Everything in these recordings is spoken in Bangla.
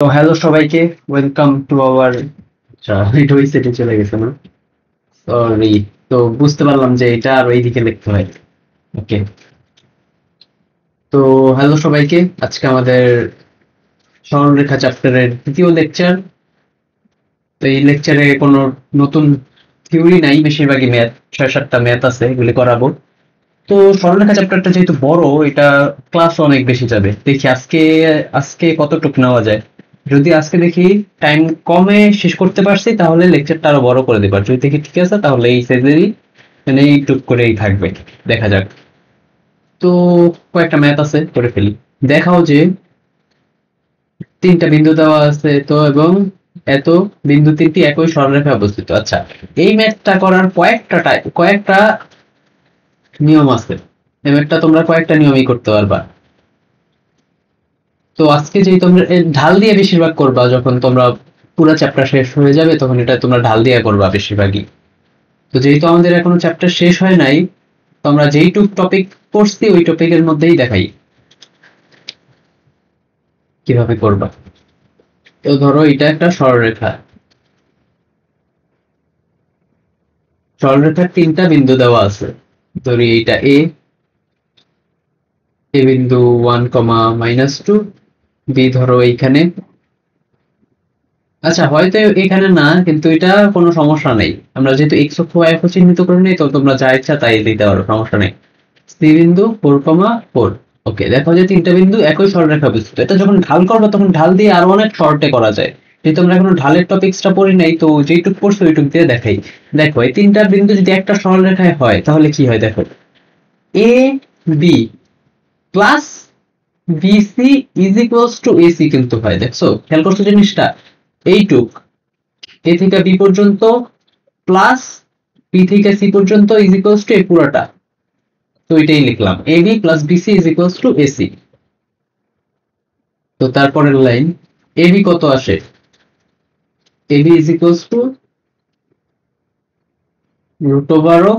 তো হ্যালো সবাইকে, ওয়েলকাম টু আওয়ার ভিডিও। সেটে চলে গেছে না, সরি। তো বুঝতে পারলাম যে এটা আর এইদিকে লিখতে হয়। ওকে, তো হ্যালো সবাইকে, আজকে আমাদের সরলরেখা চ্যাপ্টারের দ্বিতীয় লেকচার। তো এই লেকচারে কোনো নতুন থিওরি নাই, বেশিরভাগই ম্যাথ, 6-7টা ম্যাথ আছে, এগুলি করাবো। তো সরলরেখা চ্যাপ্টারটা যেহেতু বড়, এটা ক্লাস অনেক বেশি যাবে। দেখি আজকে আজকে কতটুক নেওয়া যায়। যদি আজকে দেখি টাইম কমে শেষ করতে পারছি, তাহলে লেকচারটা আরো বড় করে দেবার। যদি দেখি ঠিক আছে, তাহলে এই সাইজেরই, মানে এইটুক করেই থাকবে। দেখা যাক। তো কয়েকটা ম্যাথ আছে, করে ফেলি। দেখাও যে 3টা বিন্দু দেওয়া আছে, তো এবং এত বিন্দু 3টি একই সরলরেখায় অবস্থিত। আচ্ছা, এই ম্যাথটা করার কয়েকটা নিয়ম আছে। এই ম্যাথটা তোমরা কয়েকটা নিয়মই করতে পারবা। তো আজকে যেই তোমরা ঢাল দিয়ে বেশিরভাগ করবা, যখন তোমরা পুরো চ্যাপ্টার শেষ হয়ে যাবে, তখন এটা তোমরা ঢাল দিয়ে করবা বেশিরভাগই। তো যেহেতু আমাদের এখনো চ্যাপ্টার শেষ হয় নাই, তো আমরা যেইটুক টপিক পড়ছি ওই টপিকের মধ্যেই দেখাই কিভাবে করবা। তো ধরো এটা একটা সরলরেখা। সরলরেখার 3টা বিন্দু দেওয়া আছে। ধরি এইটা এ বিন্দু 1, -2, বি ধরো এইখানে। আচ্ছা, হয়তো এখানে না, কিন্তু এটা কোনো সমস্যা নেই। আমরা যেহেতু এক্স অক্ষ ওয়াই অক্ষ চিহ্নিত করে নেই, তো তোমরা যা ইচ্ছা তাই দিতে পারো, সমস্যা নেই। সি বিন্দু 4, 4। ওকে, দেখো যে 3টা বিন্দু একই সরলরেখা বিস্তৃত। এটা যখন ঢাল করবে, তখন ঢাল দিয়ে আরো অনেক শর্টে করা যায়। যেহেতু আমরা এখনো ঢালের টপিক্সটা পড়ি নাই, তো যেটুক পড়ছি ওইটুক দিয়ে দেখাই। দেখো, এই 3টা বিন্দু যদি একটা সরলরেখায় হয়, তাহলে কি হয় দেখো। A B plus BC is equals to AC কিন্তু হয়। দেখছো, খেয়াল করছো জিনিসটা? এইটুক এ থেকে বি পর্যন্ত প্লাস বি থেকে সি পর্যন্ত ইজ ইকুয়ালস টু এ পুরোটা। তো এটাই লিখলাম, A B plus BC is equals to AC. তো তারপরের লাইন, এ বি কত আসে? A B is equals to root over of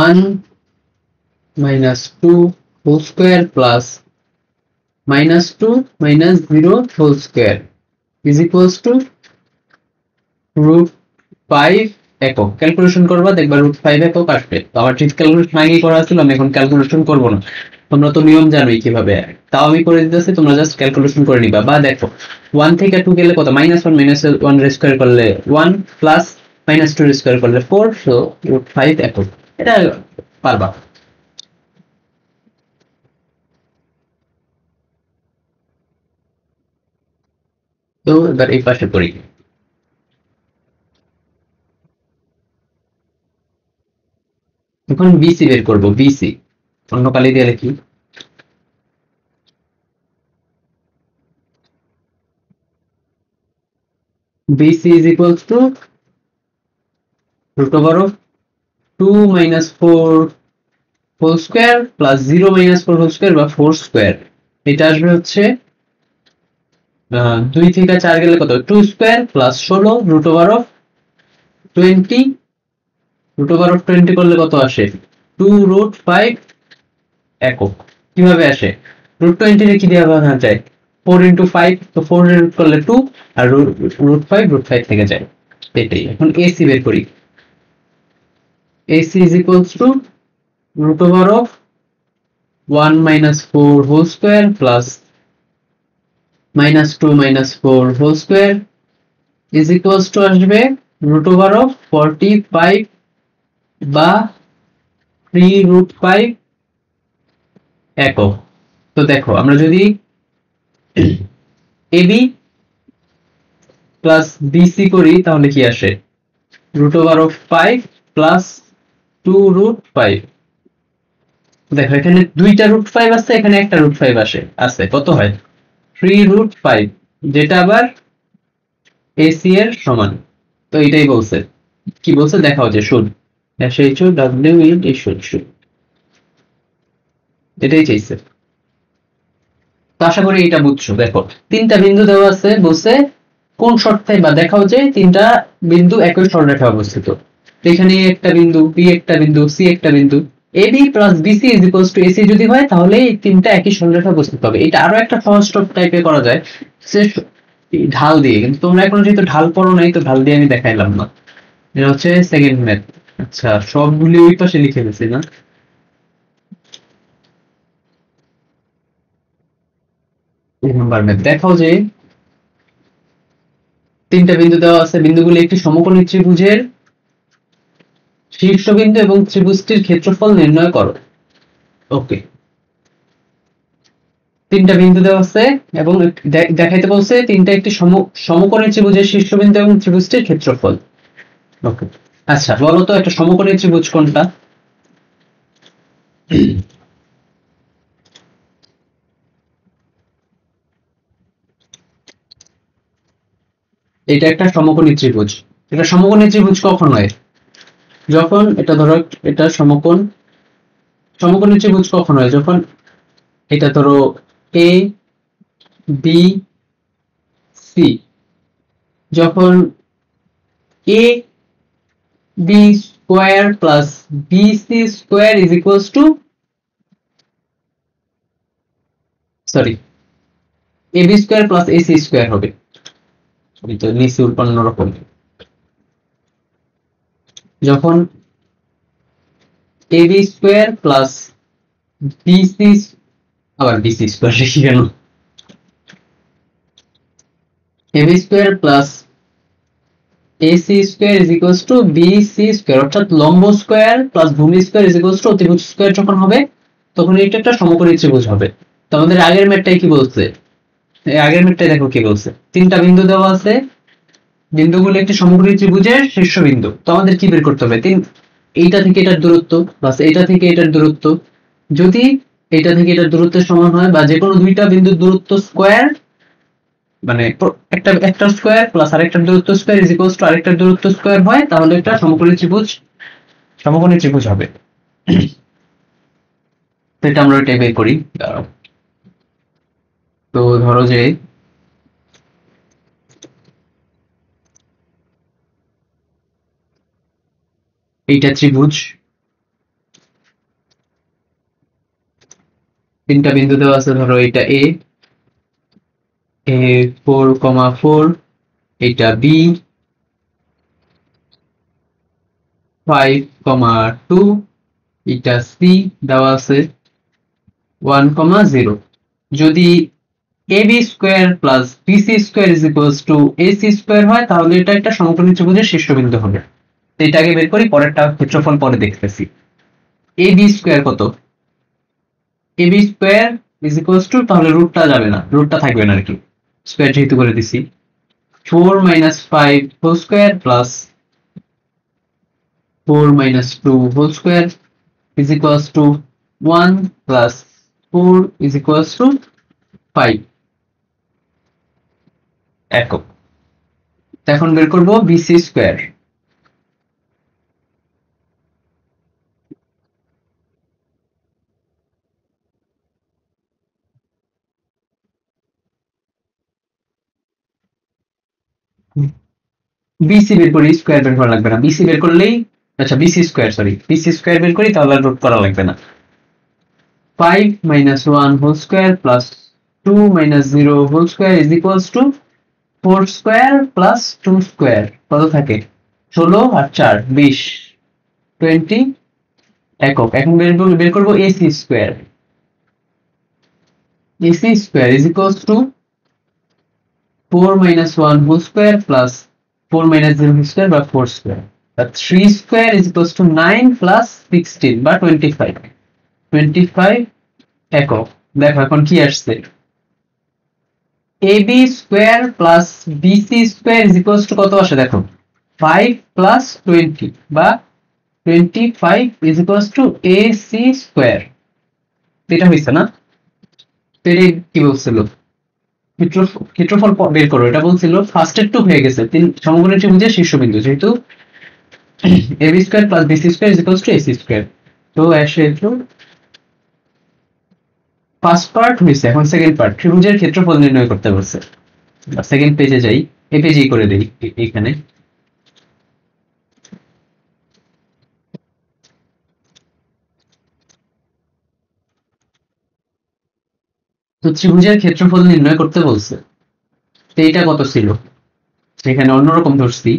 1 - 2 whole square plus -2 - 0 whole square is equals to √5 একক। ক্যালকুলেশন করবা, দেখবা √5 একক আসবে। তো আমার ঠিক ক্যালকুলেশন আগেই করা ছিল, আমি এখন ক্যালকুলেশন করব না। তোমরা তো নিয়ম জানোই কিভাবে, তাও আমি করে দিতেছি, তোমরা জাস্ট ক্যালকুলেশন করে নিবা। বা দেখো, 1 থেকে 2 গেলে কত? -1 -1 স্কোয়ার করলে 1 প্লাস -2 স্কোয়ার করলে 4, সো √5 একক। এটা পারবা। তো এবার এই পাশে করি। এখন বিসি বের করব। বিসি অন্য কালি দিয়ে লিখি। BC is equals to √2 - 4 whole square plus 0 - 4 whole square বা 4 স্কোয়ার। এটা আসবে হচ্ছে 2 থেকে 4 গেলে কত? 2 স্কোয়ার প্লাস 16 √20। √20 করলে কত আসে? 2√5 একক। কিভাবে আসে? √20 রে কি দিয়ে ভাঙা যায়? 4 × 5, তো 4 এর রুট করলে 2, আর √5 থেকে যায়। এটাই। এখন এসি বের করি। AC is equals to √1 - 4 whole square plus -2 - 4 whole square is equals to আসবে √45 বা 3√5 একক। তো দেখো, আমরা যদি এবি প্লাস বিসি করি, তাহলে কি আসে? √5 প্লাস 2√5। দেখো, এখানে 2টা √5 আছে, এখানে একটা √5 আছে। কত হয়? 3√5, যেটা আবার এসি এর সমান। তো এটাই বলছে। কি বলছে দেখাও যে শুড SHOW ইন শুড, এটাই চাইছে। তো আশা করি এটা বুঝছো। দেখো, 3টা বিন্দু দেওয়া আছে, বলছে কোন শর্তে, বা দেখাও যে 3টা বিন্দু একই সরলরেখায় অবস্থিত। এখানে একটা বিন্দু, বি একটা বিন্দু, সি একটা বিন্দু। AB plus BC is equals to AC যদি হয় তাহলে এই তিনটা একই সরলরেখা বস্তুতে হবে। এটা আরো একটা সহজ টাইপে করা যায়, সে ঢাল দিয়ে, কিন্তু তোমরা এখন যেহেতু ঢাল পড়ো নাই তো ঢাল দিয়ে আমি দেখাইলাম না। এটা হচ্ছে সেকেন্ড ম্যাথ। আচ্ছা, সবগুলি ওই পাশে লিখে গেছি না? দুই নম্বর ম্যাথ দেখাও যে তিনটা বিন্দু দেওয়া আছে, বিন্দুগুলি একটি সমকোণী ত্রিভুজের শীর্ষবিন্দু এবং ত্রিভুজটির ক্ষেত্রফল নির্ণয় করো। ওকে, তিনটা বিন্দু দেওয়া আছে এবং দেখাইতে বলছে তিনটা একটি সমকোণী ত্রিভুজের শীর্ষবিন্দু এবং ত্রিভুজটির ক্ষেত্রফল। ওকে, আচ্ছা বলো তো একটা সমকোণী ত্রিভুজ কোনটা? এটা একটা সমকোণী ত্রিভুজ। এটা সমকোণী ত্রিভুজ কখন হয়? যখন এটা ধরো এটা সমকোণী ত্রিভুজ কখন হয়? যখন এটা ধরো এ বি সি, যখন A B square plus B C square is equals to, sorry, A B square plus A C square হবে। তো নিচে উৎপন্ন রকম, যখন A B square plus B C, আবার বি সি স্কোয়ার লিখি কেন, A B square plus AC square is equals to BC square, অর্থাৎ লম্ব স্কয়ার প্লাস ভূমি স্কয়ার ইজ ইকুয়ালস টু অতিভুজ স্কয়ার যখন হবে তখন এটা একটা সমকোণী ত্রিভুজ হবে। তো আমাদের আগের ম্যাথটাই কি বলছে? এই আগের ম্যাথটাই দেখো কি বলছে, তিনটা বিন্দু দেওয়া আছে, বিন্দুগুলো একটি সমকোণী ত্রিভুজের শীর্ষবিন্দু। তো আমাদের কি বের করতে হবে? এইটা থেকে এটার দূরত্ব প্লাস এইটা থেকে এটার দূরত্ব, যদি এইটা থেকে এটার দূরত্বের সমান হয় বা যে কোনো দুইটা বিন্দুর দূরত্ব স্কয়ার, মানে একটা স্কয়ার প্লাস আরেকটার দূরত্ব স্কয়ার ইজ ইকুয়ালস টু আরেকটার দূরত্ব স্কয়ার হয়, তাহলে এটা সমকোণী ত্রিভুজ হবে। তো এটা আমরা এটাই বের করি। তো ধরো যে এইটা ত্রিভুজ, তিনটা বিন্দু দেওয়া আছে, ধরো এটা এ 4,4, এটা বি 5,2, এটা সি দেওয়া আছে 1,0। যদি AB square plus BC square is equals two AC square হয় তাহলে এটা একটা সমকোণী ত্রিভুজের শীর্ষবিন্দু হবে। তো এটা আগে বের করি, পরেরটা ক্ষেত্রফল পরে দেখতেছি। AB স্কয়ার কত? AB square is equals two, তাহলে রুটটা যাবে না, রুটটা থাকবে না আর কি, স্কয়ার যেহেতু করে দিছি, 4 - 5 whole square plus 4 - 2 whole square is equals to 1 plus 4 is equals to 5 একক। এখন বের করব BC স্কয়ার। BC বের করি, স্কয়ার বের করা লাগবে না, BC বের করলেই, আচ্ছা BC square, sorry BC square বের করি তাহলে রুট করা লাগবে না। 5 - 1 whole square plus 2 - 0 whole square is equals to 4 square plus 2 square, কত থাকে? 16 আর 4 20, 20 একক। এখন বের করব AC square. AC square is equals to 4 - 1 whole square plus 4 - 0 whole square বা 4 square, but 3 square is equals to 9 plus 16 বা 25, 25 একক। দেখো এখন কি আসছে, AB square plus BC square is equals to কত আসে দেখো, 5 plus 20 বা 25 is equals to AC square। এটা হইছে না? তো এটা কি বলছিল, ক্ষেত্রফল বের করো, এটা বলছিল ফার্স্টের টু হয়ে গেছে, তিন সমকোণী ত্রিভুজের শীর্ষবিন্দু, যেহেতু AB square plus BC square is equals two AC square. তো আসে একটু ফার্স্ট পার্ট হইছে, এখন সেকেন্ড পার্ট, ত্রিভুজের ক্ষেত্রফল নির্ণয় করতে বলছে। সেকেন্ড পেজে যাই, এই পেজেই করে দেই, এখানে তো ত্রিভুজের ক্ষেত্রফল নির্ণয় করতে বলছে, তো এইটা কত ছিল, সেখানে অন্যরকম ধরছি।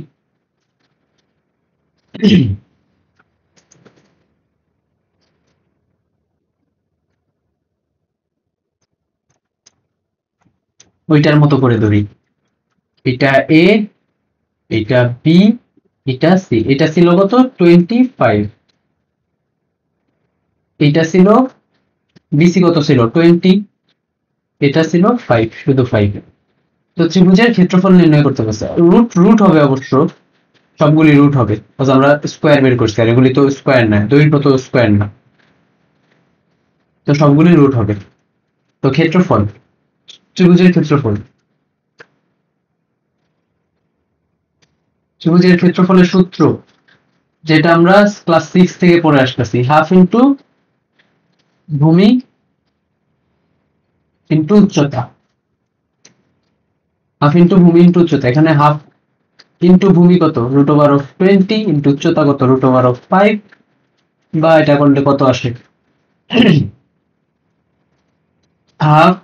ওইটার মতো করে ধরি, এটা এ, এটা বি, এটা সি। এটা ছিল কত 25, এটা ছিল বিসি কত ছিল 20, এটা ছিল 5, শুধু 5। তো ত্রিভুজের ক্ষেত্রফল নির্ণয় করতে পারছে, রুট রুট হবে অবশ্য, সবগুলি রুট হবে, আমরা স্কোয়ার বের করছি, আর এগুলি তো স্কোয়ার না, দৈর্ঘ্য তো স্কোয়ার না, তো সবগুলি রুট হবে। তো ক্ষেত্রফল, ত্রিভুজের ক্ষেত্রফল, ত্রিভুজের ক্ষেত্রফলের সূত্র যেটা আমরা ক্লাস 6 থেকে পড়ে আসতেছি, হাফ ইন্টু ভূমি ইন্টু উচ্চতা, হাফ ইন্টু ভূমি ইন্টু উচ্চতা। এখানে হাফ ইন্টু ভূমি কত √20 ইন্টু উচ্চতা কত √5, বা এটা করলে কত আসে, হাফ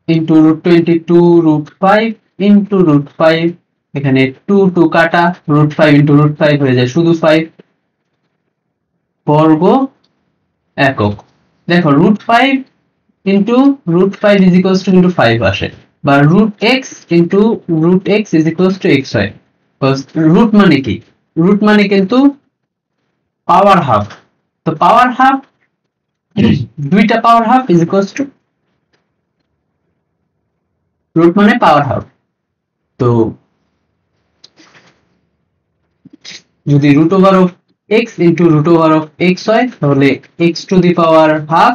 ইন্টু √20 2√5 ইন্টু √5, এখানে 2 2 কাটা, √5 ইন্টু √5 হয়ে যায় শুধু 5 বর্গ একক। দেখো √5 ইন্টু √5 ইজ ইকুয়ালস টু কিন্তু 5 আসে, বা √x into √x is equals two x হয়। রুট মানে কি, রুট মানে কিন্তু পাওয়ার হাফ, তো পাওয়ার হাফ, দুইটা power half is equals to, root মানে পাওয়ার হাফ। তো যদি root over of X into root over of X হয়, তাহলে X to the power half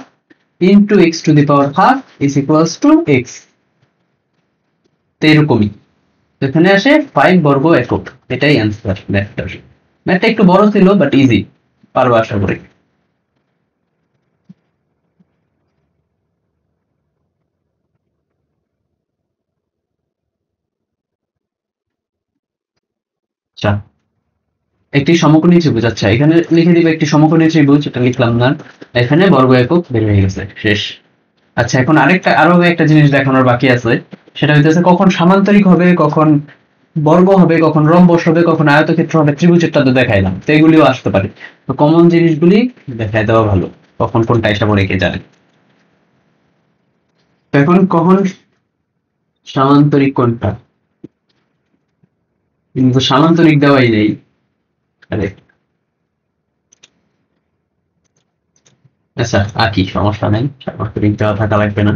into X to the power half is equals to X. তো এরকমই এখানে আসে 5 বর্গ একক, এটাই অ্যান্সার ম্যাথটার। ম্যাথটা একটু বড় ছিল বাট ইজি, পারবো আশা করি। আচ্ছা, একটি সমকোণী ত্রিভুজ, আচ্ছা এখানে লিখে দিবে একটি সমকোণী ত্রিভুজ, এটা লিখলাম না, এখানে বর্গ একক বের হয়ে গেছে, শেষ। আচ্ছা, এখন আরো একটা জিনিস দেখানোর বাকি আছে, সেটা হইতেছে কখন সামান্তরিক হবে, কখন বর্গ হবে, কখন রম্বস হবে, কখন আয়তক্ষেত্র হবে। ত্রিভুজেরটা তো দেখাইলাম, তো এগুলিও আসতে পারে, তো কমন জিনিসগুলি দেখাই দেওয়া ভালো, কখন কোনটা এসে পড়ে কে জানে। তো এখন কখন সামান্তরিক কোনটা, কিন্তু সামান্তরিক দেওয়াই নেই। আরে আচ্ছা, আঁকি, সমস্যা নেই, সামান্তরিক দেওয়া থাকা লাগবে না।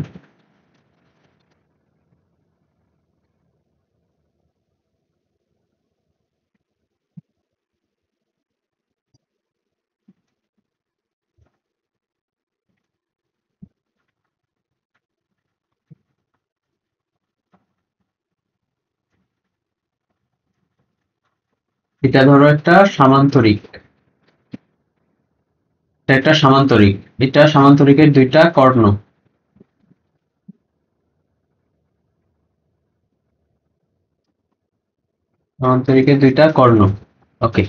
এটা ধরো একটা সামান্তরিক, এটা একটা সামান্তরিক, এটা সামান্তরিকের দুইটা কর্ণ, সামান্তরিকের দুইটা কর্ণ। ওকে,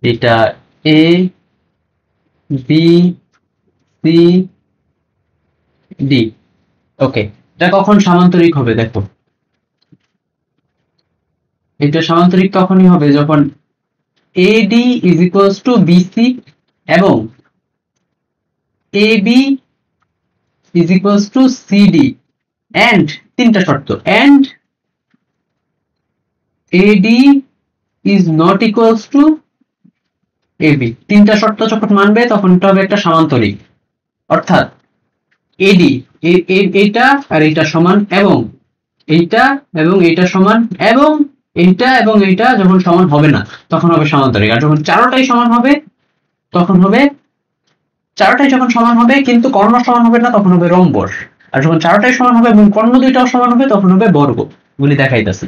এটা এ বি সি ডি। ওকে, এটা কখন সামান্তরিক হবে দেখো, এটা সামান্তরিক তখনই হবে যখন AD is equals to BC এবং AB is equals to CD, and তিনটা শর্ত, and AD is not equals to AB. তিনটা শর্ত যখন মানবে তখন এটা হবে একটা সামান্তরিক, অর্থাৎ এডি, এইটা আর এইটা সমান, এবং এইটা এবং এইটা সমান, এবং এইটা এবং এইটা যখন সমান হবে না তখন হবে সামান্তরিক, আর যখন চারোটাই সমান হবে তখন হবে, চারোটাই যখন সমান হবে কিন্তু কর্ণ সমান হবে না তখন হবে রম্বস, আর যখন চারোটাই সমান হবে এবং কর্ণ দুইটাও সমান হবে তখন হবে বর্গ। গুলি দেখাইতেছি,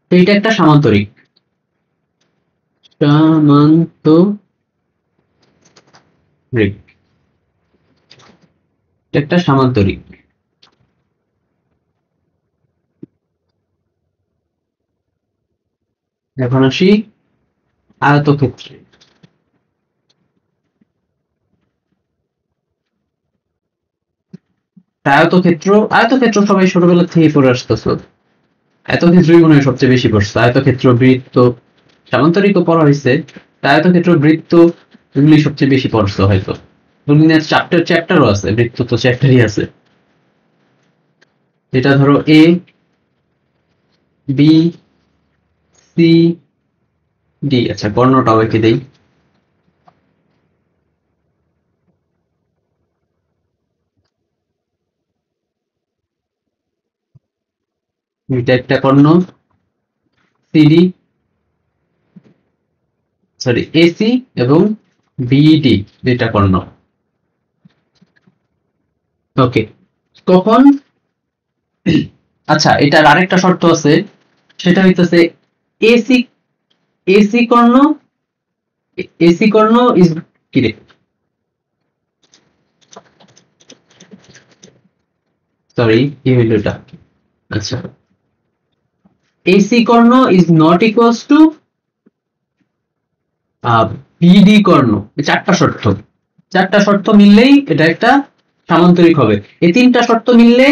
তো এটা একটা সামান্তরিক, সামান্তরিক, এটা একটা সামান্তরিক। এখন আসি আয়তক্ষেত্রে, আয়তক্ষেত্র, আয়তক্ষেত্র সবাই ছোটবেলা থেকে পড়ে আসতেছ, আয়তক্ষেত্রই মনে হয় সবচেয়ে বেশি পড়ছে। আয়তক্ষেত্র, বৃত্ত, সামান্তরিকও পড়া হয়েছে, আয়তক্ষেত্র, বৃত্ত এগুলি সবচেয়ে বেশি পড়ছো হয়তো। চ্যাপ্টারও আছে, বৃত্ত তো চ্যাপ্টারই আছে। যেটা ধরো এ বি সি ডি, আচ্ছা কর্ণটাও এঁকে দেই। এটা একটা কর্ণ, সিডি, সরি এসি এবং বিডি দুইটা কর্ণ। ওকে, তখন আচ্ছা এটার আরেকটা শর্ত আছে, সেটা হইতেছে এসি, এসি কর্ণ, এসি কর্ণ ইজ কি রে, সরি কি হইল এটা, আচ্ছা এসি কর্ণ is not equals to BD কর্ণ। চারটা শর্ত, চারটা শর্ত মিললেই এটা একটা সামান্তরিক হবে। এই তিনটা শর্ত মিললে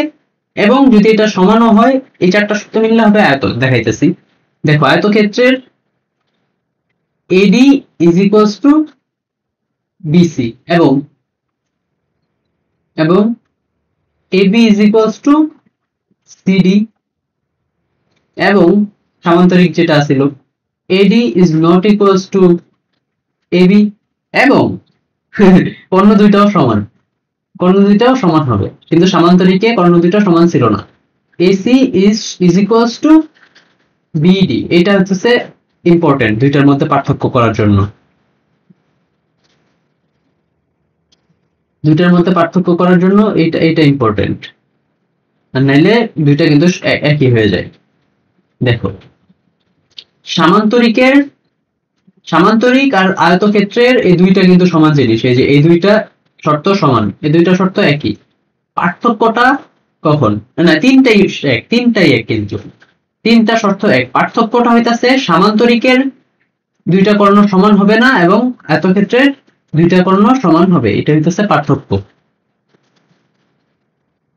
এবং যদি এটা সমানও হয়, এই চারটা শর্ত মিললে হবে আয়ত। দেখাইতেছি, দেখো আয়তক্ষেত্রের AD is equals to BC এবং এবং AB is equals to CD, এবং সামান্তরিক যেটা ছিল AD is not equals to AB, এবং কর্ণ দুইটাও সমান, কর্ণ দুইটাও সমান হবে, কিন্তু সামান্তরিকে কর্ণ দুইটা সমান ছিল না। AC is equals to BD, এটা হচ্ছে ইম্পর্টেন্ট দুইটার মধ্যে পার্থক্য করার জন্য, দুইটার মধ্যে পার্থক্য করার জন্য এটা ইম্পর্টেন্ট, আর নাইলে দুইটা কিন্তু একই হয়ে যায়। দেখো সামান্তরিকের, সামান্তরিক আর আয়তক্ষেত্রের এই দুইটা কিন্তু সমান জিনিস, এই যে এই দুইটা শর্ত সমান, এই দুইটা শর্ত একই। পার্থক্যটা কখন, না তিনটাই এক, তিনটাই এক, কিন্তু তিনটা শর্ত এক। পার্থক্যটা হইতাছে সামান্তরিকের দুইটা কর্ণ সমান হবে না এবং আয়তক্ষেত্রের দুইটা কর্ণ সমান হবে, এটা হইতাছে পার্থক্য।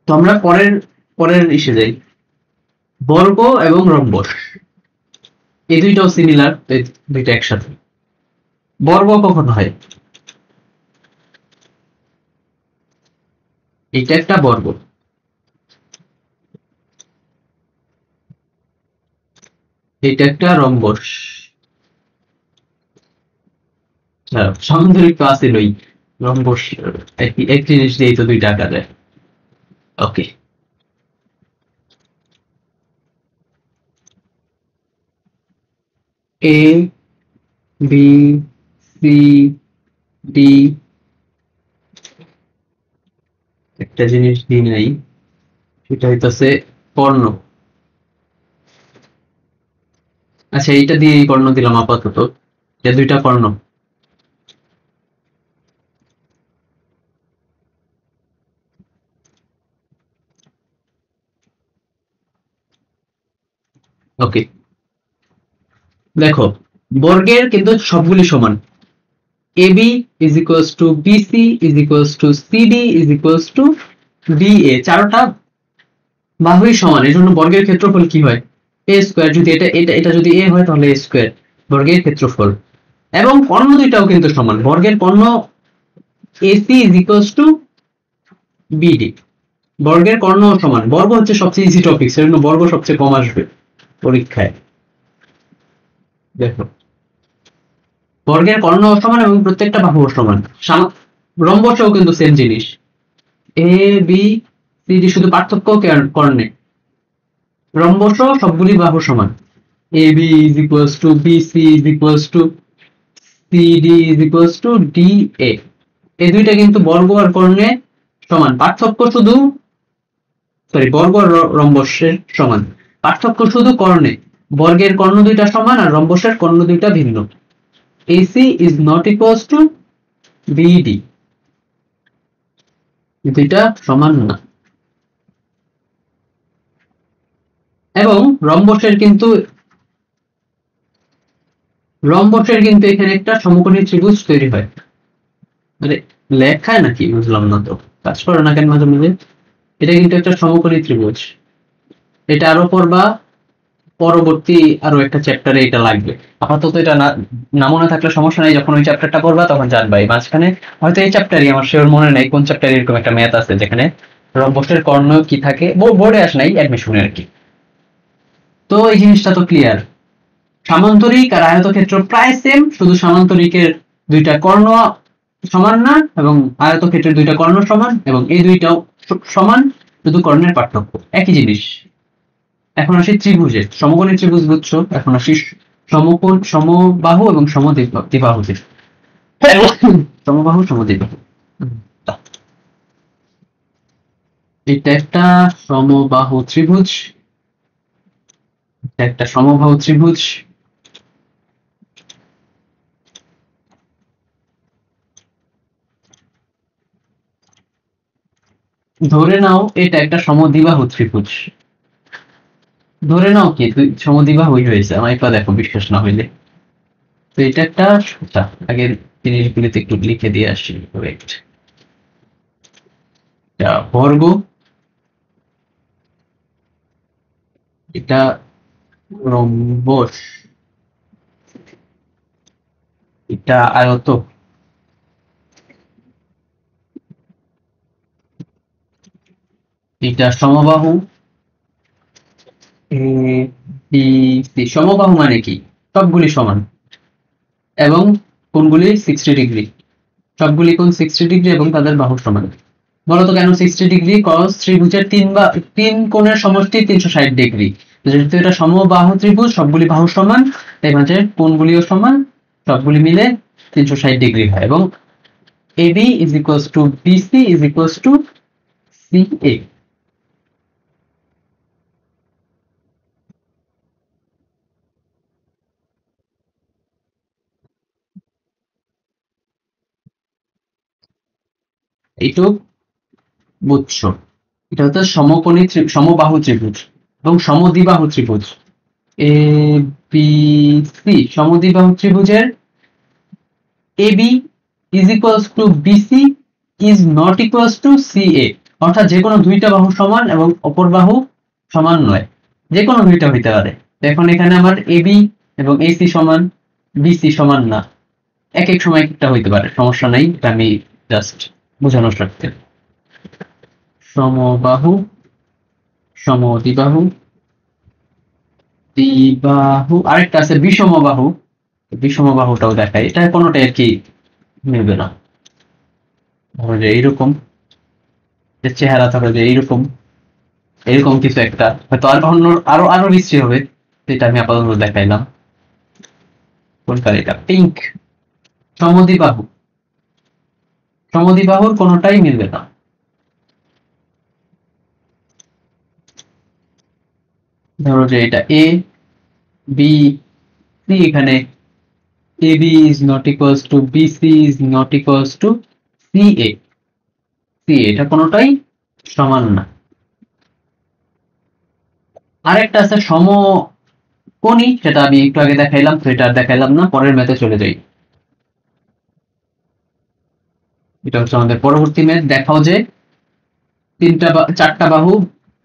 তো আমরা পরের পরের ইসে যাই, বর্গ এবং রম্বস, এই দুইটাও সিমিলার, দুইটা একসাথে। বর্গ কখন হয়, এটা একটা বর্গ, এটা একটা রম্বস, সামান্তরিক তো আসিলই, রম্বস এক জিনিস দিয়েই তো দুইটা আঁকা যায়। ওকে, এ বি সি ডি, একটা জিনিস দিই নাই, সেটা হইতাছে কর্ণ। আচ্ছা এইটা দিয়ে এই কর্ণ দিলাম আপাতত, যে দুইটা কর্ণ। ওকে, দেখো বর্গের কিন্তু সবগুলি সমান, AB is equals to BC is equals to CD is equals to DA, চারটা বাহুই সমান, এই জন্য বর্গের ক্ষেত্রফল কি হয় এ স্কোয়ার। যদি এটা এটা এটা যদি এ হয় তাহলে এ স্কোয়ার বর্গের ক্ষেত্রফল। এবং কর্ণ দুইটাও কিন্তু সমান, বর্গের কর্ণ AC is equals to BD, বর্গের কর্ণ সমান। বর্গ হচ্ছে সবচেয়ে ইজি টপিক, সেজন্য বর্গ সবচেয়ে কম আসবে পরীক্ষায়। দেখো বর্গের কর্ণ সমান এবং প্রত্যেকটা বাহু সমান। রম্বসেও কিন্তু সেম জিনিস, এ বি সি ডি, শুধু পার্থক্য কর্ণে। রম্বস সবগুলি বাহু সমান, A B is equals to B C is equals to C D is equals to D A, এই দুইটা কিন্তু বর্গ আর কর্ণে সমান, পার্থক্য শুধু, সরি বর্গ আর রম্বসের সমান, পার্থক্য শুধু কর্ণে। বর্গের কর্ণ দুইটা সমান আর রম্বসের কর্ণ দুইটা ভিন্ন। AC is not equals to BD, দুইটা সমান না। এবং রম্বসের কিন্তু এখানে একটা সমকোণী ত্রিভুজ তৈরি হয়। মানে লেখায় নাকি বুঝলাম না তো, কাজ করে না কেন মাঝে মাঝে। এটা কিন্তু একটা সমকোণী ত্রিভুজ। এটা আরো পড়বা, পরবর্তী আরো একটা চ্যাপ্টারে এটা লাগবে। আপাতত এটা না মনে থাকলে সমস্যা নাই, যখন ওই চ্যাপ্টারটা পড়বা তখন জানবা। এই মাঝখানে হয়তো এই চ্যাপ্টারই, আমার শিওর মনে নেই কোন চ্যাপ্টারে এরকম একটা ম্যাথ আছে যেখানে রম্বসের কর্ণ কি থাকে, বোর্ডে আসে নাই, অ্যাডমিশনে আর কি। তো এই জিনিসটা তো ক্লিয়ার। সামান্তরিক আর আয়তক্ষেত্র প্রায় সেম, শুধু সামান্তরিকের দুইটা কর্ণ সমান না এবং আয়তক্ষেত্রের দুইটা কর্ণ সমান, এবং এই দুইটাও সমান, শুধু কর্ণের পার্থক্য, একই জিনিস। এখন আসি ত্রিভুজের, সমকোণী ত্রিভুজ বুঝছো, এখন আসি সমকোণ, সমবাহু এবং সমদ্বিবাহু। সমবাহু সমদ্বিবাহু, এটা একটা সমবাহু ত্রিভুজ, একটা সমবাহু ত্রিভুজ। ধরে নাও এটা একটা সমদ্বিবাহু ত্রিভুজ। ধরে নাও কি তুই সমদ্বিবাহুই হয়েছে, আমার একটু দেখো বিশ্বাস না হইলে। তো এটা একটা, আচ্ছা আগের জিনিসগুলিতে একটু লিখে দিয়ে আসি। ওয়েট, এটা বর্গ, এটা রম্বস, এটা আয়ত, এটা সমবাহু এ বি সি। সমবাহু মানে কি? সবগুলি সমান এবং কোণগুলি 60 ডিগ্রি, সবগুলি কোণ 60 ডিগ্রি এবং তাদের বাহু সমান। বলতো কেন 60 ডিগ্রি? কজ ত্রিভুজের তিন কোণের সমষ্টি 360 ডিগ্রি। যেহেতু এটা সমবাহু ত্রিভুজ, সবগুলি বাহু সমান, তাই মাঝে কোণগুলিও সমান, সবগুলি মিলে 360 ডিগ্রি হয়। এবং AB is equals to BC is equals to CA। এইটুকু বুঝছো? এটা হচ্ছে সমবাহু ত্রিভুজ এবং সমদ্বিবাহু ত্রিভুজ। এ বি সি সমদ্বিবাহু ত্রিভুজের AB is equals to BC is not equals to CA, অর্থাৎ যে কোনো দুইটা বাহু সমান এবং অপর বাহু সমান নয়, যে কোনো দুইটা হইতে পারে। এখন এখানে আমার AB এবং AC সমান, BC সমান না, এক এক সময় একটা হইতে পারে, সমস্যা নাই, এটা আমি জাস্ট বোঝানোর স্বার্থে। সমবাহু সমদ্বিবাহু দ্বিবাহু, আরেকটা আছে বিষমবাহু, বিষমবাহুটাও দেখায়, এটা কোনোটাই আর কি মিলবে না। ধরো যে এইরকম, যে চেহারা ধরো যে এইরকম, এরকম কিছু একটা, হয়তো আর অন্য আরো আরো বিশ্রী হবে, যেটা আমি আপাতত দেখাইলাম। কোনটার এটা? পিঙ্ক। সমদ্বিবাহু, সমদ্বিবাহুর কোনোটাই মিলবে না। ধরো যে এটা এ বি সি, এখানে AB is not equals to BC is not equals to CA, এটা কোনোটাই সমান না। আরেকটা আছে সমকোণী, সেটা আমি একটু আগে দেখাইলাম, তো এটা আর দেখাইলাম না, পরের ম্যাথে চলে যাই। এটা হচ্ছে আমাদের পরবর্তী ম্যাথ। দেখাও যে চারটা বাহু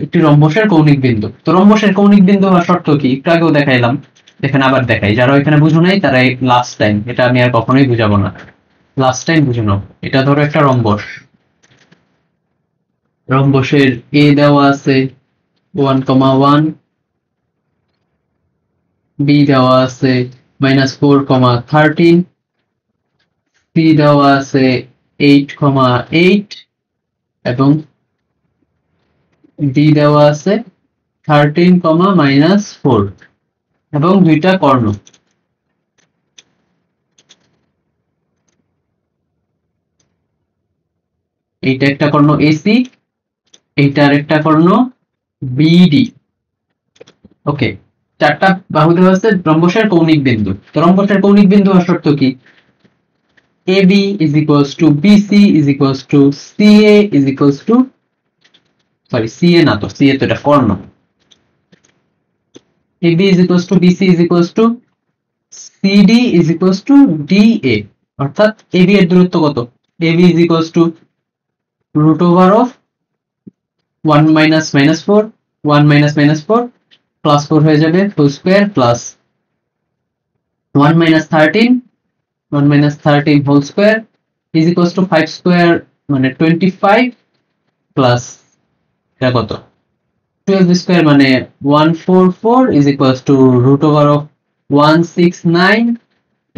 একটি রম্বসের কৌণিক বিন্দু। তো রম্বসের কৌণিক বিন্দু হওয়ার শর্ত কি? একটু আগেও দেখাইলাম, এখানে আবার দেখাই, যারা এখানে বুঝো নাই তারা লাস্ট টাইম, এটা আমি আর কখনোই বুঝাবো না, লাস্ট টাইম বুঝে নাও। এটা ধরো একটা রম্বস, রম্বসের এ দেওয়া আছে 1,1, বি দেওয়া আছে -4,13, সি দেওয়া আছে 8,8 এবং ডি দেওয়া আছে 13,-4 এবং দুইটা কর্ণ। এইটা একটা কর্ণ এসি, এইটার একটা কর্ণ বিডি। ওকে, চারটা বাহু দেওয়া আছে রম্বসের কৌণিক বিন্দু। তো রম্বসের কৌণিক বিন্দু হওয়ার শর্ত কি? AB is equals to BC is equals to CA is equals to, sorry CA না, তো CA তো এটা কর্ণ। AB is equals to BC is equals to CD is equals to DA, অর্থাৎ AB এর দূরত্ব কত? AB is equals to root over of 1 minus minus 4, 1 minus minus 4 প্লাস 4 হয়ে যাবে whole square plus 1 minus 13, 1 minus 13 whole square is equals to 5 square মানে 25 প্লাস এটা কত 12 স্কয়ার মানে 144 is equals to root over of 169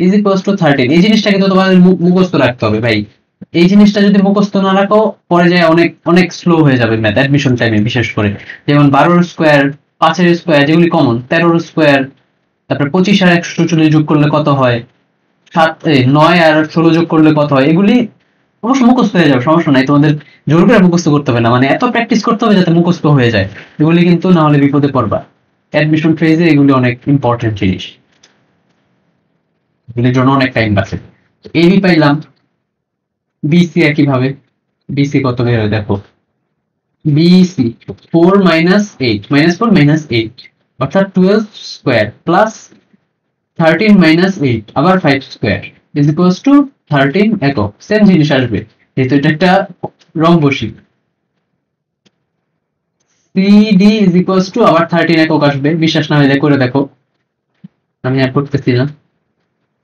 is equals to 13। এই জিনিসটা কিন্তু তোমাদের মুখস্থ রাখতে হবে ভাই। এই জিনিসটা যদি মুখস্থ না রাখো পরে যায় অনেক অনেক স্লো হয়ে যাবে ম্যাথ অ্যাডমিশন টাইমে, বিশেষ করে যেমন 12 স্কয়ার, 5 স্কয়ার যেগুলি কমন, 13 স্কয়ার, তারপরে 25 আর 140 যোগ করলে কত হয়, 9 আর 16 যোগ করলে কত হয়, এগুলি অবশ্য মুখস্থ হয়ে যাবে, সমস্যা নাই, তোমাদের জোর করে মুখস্থ করতে হবে না, মানে এত প্র্যাকটিস করতে হবে যাতে মুখস্থ হয়ে যায় এগুলি, কিন্তু না হলে বিপদে পড়বা। অ্যাডমিশন ফেজে এগুলি অনেক ইম্পর্টেন্ট জিনিস, এগুলির জন্য অনেক টাইম বাঁচে। এবি পাইলাম, বিসি একইভাবে, বিসি কত বের হয় দেখো, বিসি 4 মাইনাস 8 মাইনাস 4 মাইনাস 8 অর্থাৎ 12 স্কয়ার প্লাস 13 মাইনাস 8 আবার 5 স্কয়ার ইজ ইকুয়ালস টু 13 একক। সেম জিনিস আসবে যেহেতু এটা একটা রম্বসী। সিডি ইজ ইকুয়ালস টু আবার 13 একক আসবে, বিশ্বাস না হলে করে দেখো, আমি আর করতেছি না।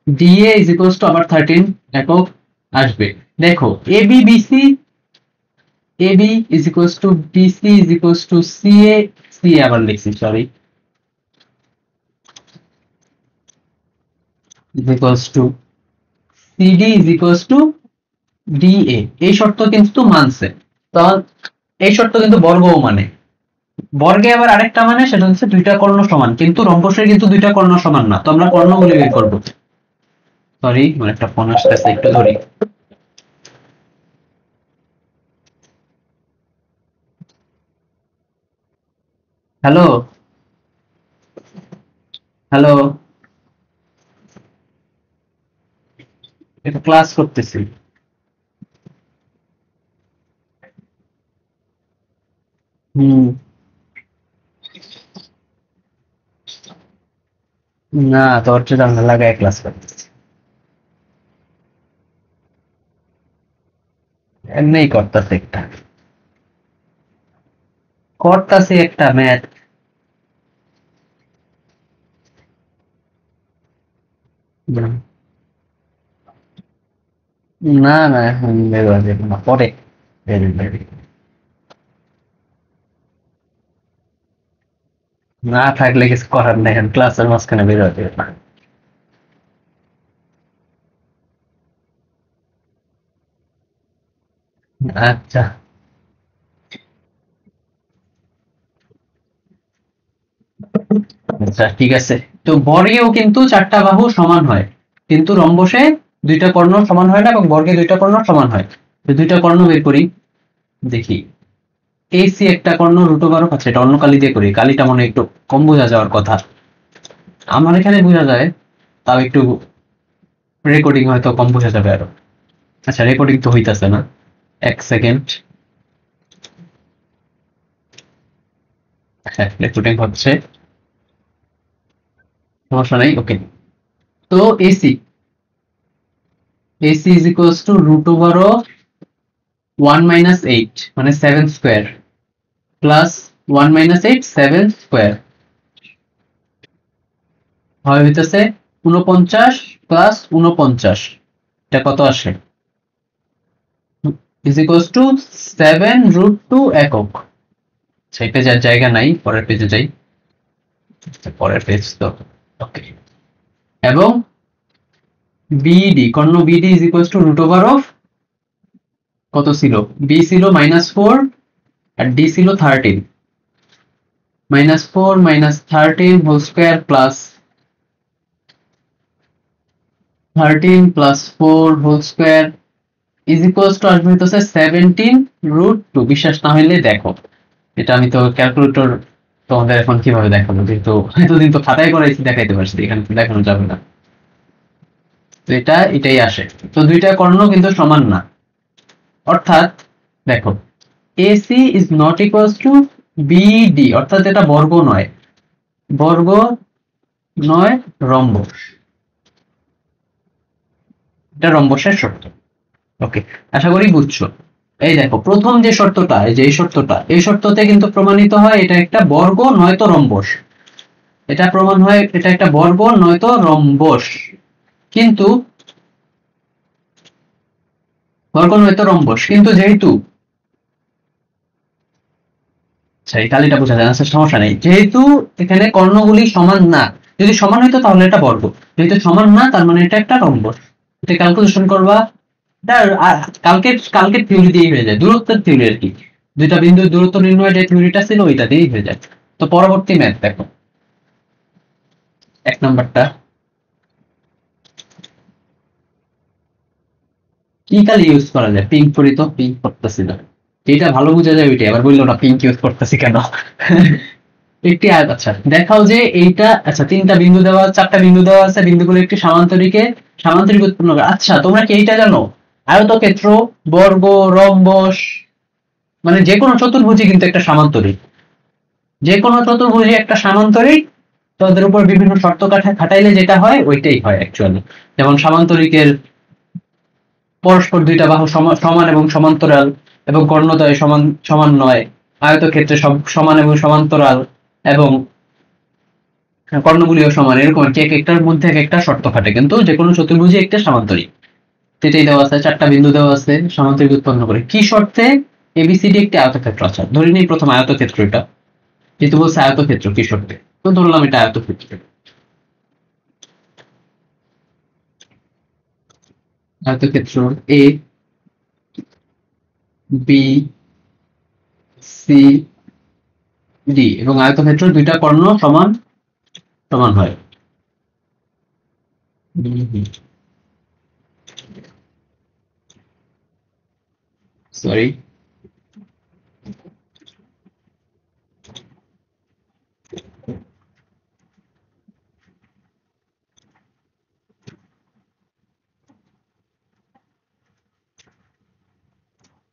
ডিএ ইজ ইকুয়ালস টু আবার 13 একক আসবে। দেখো AB BC, AB is equals to BC is equals to CA, CA আবার লিখছি sorry, is equals to CD is equals to DA. এই শর্ত কিন্তু মানছে, তো এই শর্ত কিন্তু বর্গও মানে, বর্গে আবার আরেকটা মানে সেটা হচ্ছে দুইটা কর্ণ সমান, কিন্তু রম্বসের কিন্তু দুইটা কর্ণ সমান না, তো আমরা কর্ণগুলি বের করবো। সরি মানে একটা ফোন আসতেছে, একটু ধরি। হ্যালো হ্যালো, এটা ক্লাস করতেছি। হুম, না তোর জানলা লাগায় ক্লাস করতেছি, এমনি করতেছে একটা, করতেছে একটা ম্যাথ। না না এখন বেরোয়া যাবে না, পরে বেরোবে। না থাকলে কিছু করার নাই, এখন ক্লাসের মাঝখানে বেরোয়া যাবে না। আচ্ছা, আচ্ছা ঠিক আছে। তো বর্গেও কিন্তু চারটা বাহু সমান হয়, কিন্তু রম্বসে দুইটা কর্ণ সমান হয় না, এবং বর্গে দুইটা কর্ণ সমান হয়। তো দুইটা কর্ণ বের করি, দেখি। এসি একটা কর্ণ রুট ওভার অফ, আচ্ছা এটা অন্য কালি দিয়ে করি, কালিটা মনে হয় একটু কম বোঝা যাওয়ার কথা, আমার এখানে বোঝা যায়, তাও একটু রেকর্ডিং হয়তো কম বোঝা যাবে আরো। আচ্ছা রেকর্ডিং তো হইতাছে না, এক সেকেন্ড, হ্যাঁ রেকর্ডিং হচ্ছে, সমস্যা নাই, ওকে। তো AC, AC is equals to root over of 1 minus 8 মানে 7 স্কয়ার প্লাস 1 মাইনাস 8 7 স্কয়ার হয় হইতেছে 49 প্লাস 49, এটা কত আসে, ইজ ইকুয়ালস টু 7 রুট 2 একক। সেই পেজে আর জায়গা নাই, পরের পেজে যাই, পরের পেজ তো, ওকে। এবং বিডি, কর্ণ BD is equals to root over of কত ছিল, বি ছিল -4 আর ডি ছিল 13, -4 -13 whole square plus 13 plus 4 whole square is equals to আসবে হচ্ছে 17 রুট 2। বিশ্বাস না হইলে দেখো, এটা আমি তো ক্যালকুলেটর তোমাদের এখন কিভাবে দেখাবো, যেহেতু এতদিন তো খাতায় করাইছি, দেখাইতে পারছি, এখানে তো দেখানো যাবে না। তো এটাই আসে, তো দুইটা কর্ণ কিন্তু সমান না, অর্থাৎ দেখো AC is not equals to BD, অর্থাৎ এটা বর্গ নয়, বর্গ নয় রম্বস, এটা রম্বসের শর্ত। ওকে, আশা করি বুঝছো। এই দেখো প্রথম যে শর্তটা, এই যে এই শর্তটা, এই শর্ততে কিন্তু প্রমাণিত হয় এটা একটা বর্গ নয়তো রম্বস। এটা প্রমাণ হয় এটা একটা বর্গ নয়তো রম্বস। কিন্তু বর্গ নয়তো রম্বস, কিন্তু যেহেতু, আচ্ছা এই কালিটা বোঝা যায় না, আচ্ছা সমস্যা নেই। যেহেতু এখানে কর্ণগুলি সমান না, যদি সমান হইতো তাহলে এটা বর্গ, যেহেতু সমান না তার মানে এটা একটা রম্বস। এটা ক্যালকুলেশন করবা, এটা কালকে কালকের থিওরি দিয়েই হয়ে যায়, দূরত্বের থিওরি আর কি। দুইটা বিন্দুর দূরত্ব নির্ণয় যে থিওরিটা ছিল ওইটা দিয়েই হয়ে যায়। তো পরবর্তী ম্যাথ দেখো, 1 নম্বরটা কি কালি ইউজ করা যায়? পিঙ্ক করি তো, পিঙ্ক করতেছি না, যেটা ভালো বোঝা যায় ওইটা, আবার বললো না পিঙ্ক ইউজ করতেছি কেন। একটি আয়ত, আচ্ছা দেখাও যে এইটা, আচ্ছা 3টা বিন্দু দেওয়া, 4টা বিন্দু দেওয়া আছে, বিন্দুগুলো একটি সামান্তরিকে সামান্তরিক উৎপন্ন করে। আচ্ছা তোমরা কি এইটা জানো? আয়তক্ষেত্র, বর্গ, রম্বস, মানে যে কোনো চতুর্ভুজই কিন্তু একটা সামান্তরিক। যে কোনো চতুর্ভুজই একটা সামান্তরিক। তাদের উপর বিভিন্ন শর্ত খাটাইলে যেটা হয় ওইটাই হয় অ্যাকচুয়ালি। যেমন সামান্তরিকের পরস্পর দুইটা বাহু সমান এবং সমান্তরাল, এবং কর্ণদ্বয় সমান সমান নয়। আয়তক্ষেত্রে সব সমান এবং সমান্তরাল, এবং কর্ণগুলিও সমান, এরকম আর কি। এক একটার মধ্যে এক একটা শর্ত খাটে, কিন্তু যে কোনো চতুর্ভুজে একটা সামান্তরিক। সেটাই দেওয়া আছে, 4টা বিন্দু দেওয়া আছে, সামান্তরিক উৎপন্ন করে কি শর্তে? এবিসিডি একটি আয়তক্ষেত্র। আচ্ছা ধরে নিই প্রথম আয়তক্ষেত্র, এটা যেহেতু বলছে আয়তক্ষেত্র কি শর্তে, তো ধরলাম এটা আয়তক্ষেত্র। আয়তক্ষেত্র এ বি সি ডি, এবং আয়তক্ষেত্র দুইটা কর্ণ সমান সমান হয়। সরি,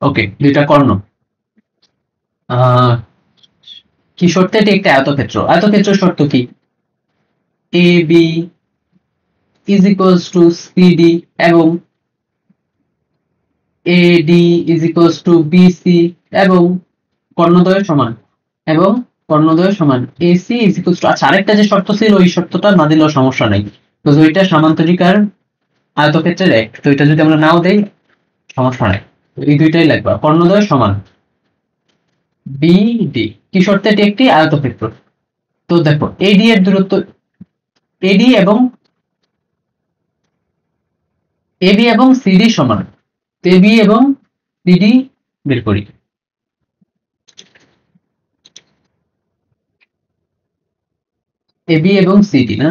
ওকে, দুইটা কর্ণ কি শর্তে? এটি একটি আয়তক্ষেত্র। আয়তক্ষেত্র শর্ত কি? A B is equals to CD, এবং AD is equals to BC, এবং কর্ণদ্বয় সমান, এবং কর্ণদ্বয় সমান। এসি ইজ ইকুয়ালস টু, আচ্ছা আরেকটা যে শর্ত ছিল ওই শর্তটা না দিলেও সমস্যা নাই, তো ওইটা সামান্তরিক আর আয়তক্ষেত্রের এক, তো এটা যদি আমরা নাও দেই সমস্যা নাই। এই দুইটাই লাগবে, কর্ণদ্বয় সমান বিডি। কি শর্তে? এটি একটি আয়তক্ষেত্র। তো দেখো এডি এর দূরত্ব, এডি এবং এবি এবং সিডি সমান, এবি এবং সিডি বের করি। এবি এবং সিডি না,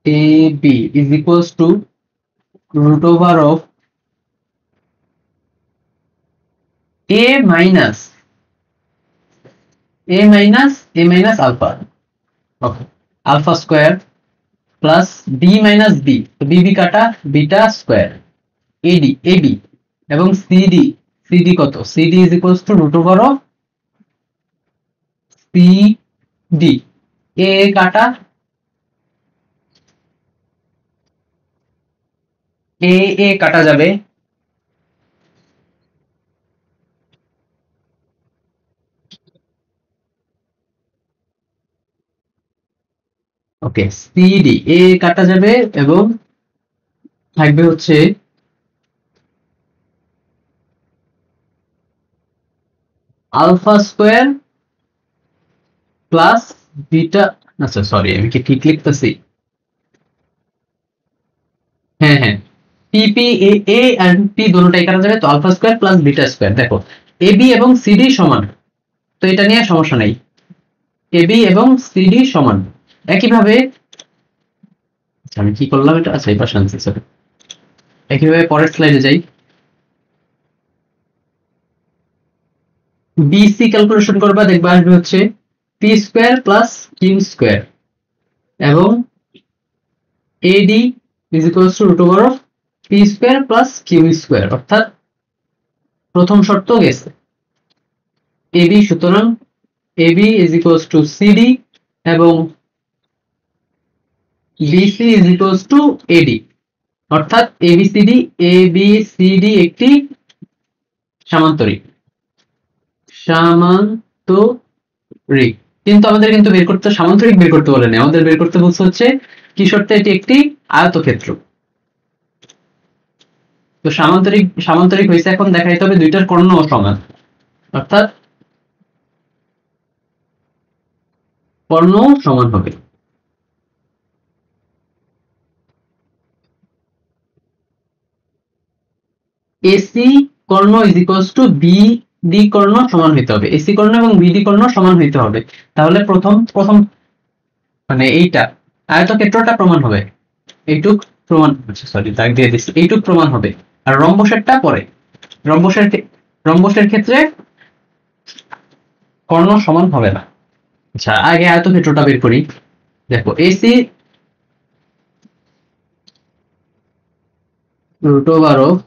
AB is equals to root over of A minus A minus alpha, okay, alpha square plus B minus B, তো বি কাটা, বিটা স্কোয়ার, এডি এবি, এবং সিডি, সিডি কত? CD is equals to root over of CD, A কাটা, এ কাটা যাবে, ওকে, সিডি এ কাটা যাবে, এবং থাকবে হচ্ছে আলফা স্কোয়ার প্লাস বিটা, আচ্ছা সরি আমি কি ঠিক লিখতেছি? হ্যাঁ হ্যাঁ, P P A A and P দুটোটাই কাটা যাবে, তো alpha square plus beta square. দেখো এবি এবং সিডি সমান, তো এটা নিয়ে সমস্যা নাই, এবি এবং সিডি সমান। একইভাবে, আচ্ছা আমি কি করলাম এটা, আচ্ছা এই পাশে আনছি সরি। একইভাবে পরের স্লাইডে যাই, বিসি ক্যালকুলেশন করবা, দেখবা আসবে হচ্ছে P square plus Q square, এবং AD is equals to root over of P square plus Q square, অর্থাৎ প্রথম শর্ত গেছে এবি, সুতরাং AB is equals to CD, এবং BC is equals to AD, অর্থাৎ এবিসিডি, এবিসিডি একটি সামান্তরিক, সামান্তরিক। কিন্তু আমাদের কিন্তু বের করতে সামান্তরিক বের করতে বলে না, আমাদের বের করতে বলছে হচ্ছে কি শর্তে, এটি একটি আয়তক্ষেত্র। তো সামান্তরিক সামান্তরিক হয়েছে, এখন দেখাইতে হবে দুইটার কর্ণ সমান, অর্থাৎ কর্ণ সমান হবে। এসি কর্ণ ইজ ইকুয়ালস টু বিডি কর্ণ সমান হইতে হবে, এসি কর্ণ এবং বিডি কর্ণ সমান হইতে হবে। তাহলে প্রথম প্রথম মানে এইটা আয়তক্ষেত্রটা প্রমাণ হবে, এইটুক প্রমাণ, সরি দাগ দিয়ে দিচ্ছি, এইটুক প্রমাণ হবে। আর রম্বসেরটা পরে, রম্বসের ক্ষেত্রে কর্ণ সমান হবে না। আচ্ছা আগে আয়তক্ষেত্রটা বের করি। দেখো AC root over of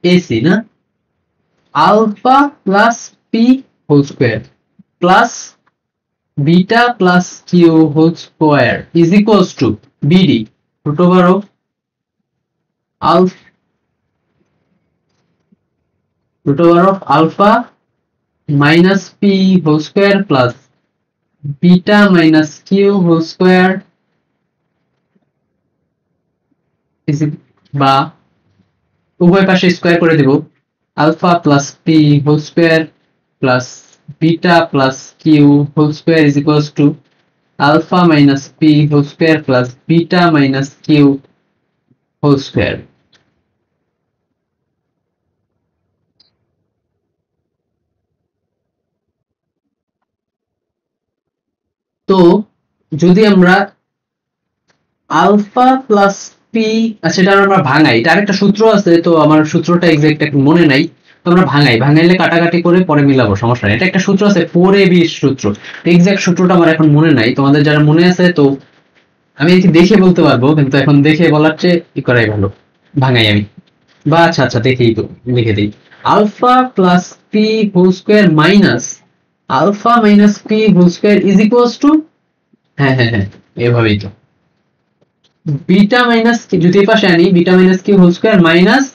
AC না, alpha plus P whole square plus beta plus Q whole square is equals to BD root over of alpha minus P whole square plus beta minus Q whole square, বা উভয় পাশে স্কোয়ার করে দেব, alpha plus P whole square plus beta plus Q whole square is equals to alpha minus P whole square plus beta minus Q whole square. তো যদি আমরা আলফা প্লাস পি, আচ্ছা এটা আমরা ভাঙাই, এটা আরেকটা সূত্র আছে, তো আমার সূত্রটা এক্সাক্ট মনে নাই, তো আমরা ভাঙাইলে কাটাকাটি করে পরে মিলাবো, সমস্যা নেই। এটা একটা সূত্র আছে 4ab সূত্র, এক্সাক্ট সূত্রটা আমার এখন মনে নাই, তোমাদের যারা মনে আছে তো আমি দেখে বলতে পারবো, কিন্তু এখন দেখে বলার চেয়ে ই করাই ভালো, ভাঙাই আমি। বা আচ্ছা আচ্ছা দেখেই তো লিখে দিই, alpha plus P whole square minus alpha minus P whole square is equals to, হ্যাঁ হ্যাঁ হ্যাঁ এভাবেই তো, বিটা মাইনাস যদি এই পাশে আনি beta minus Q whole square minus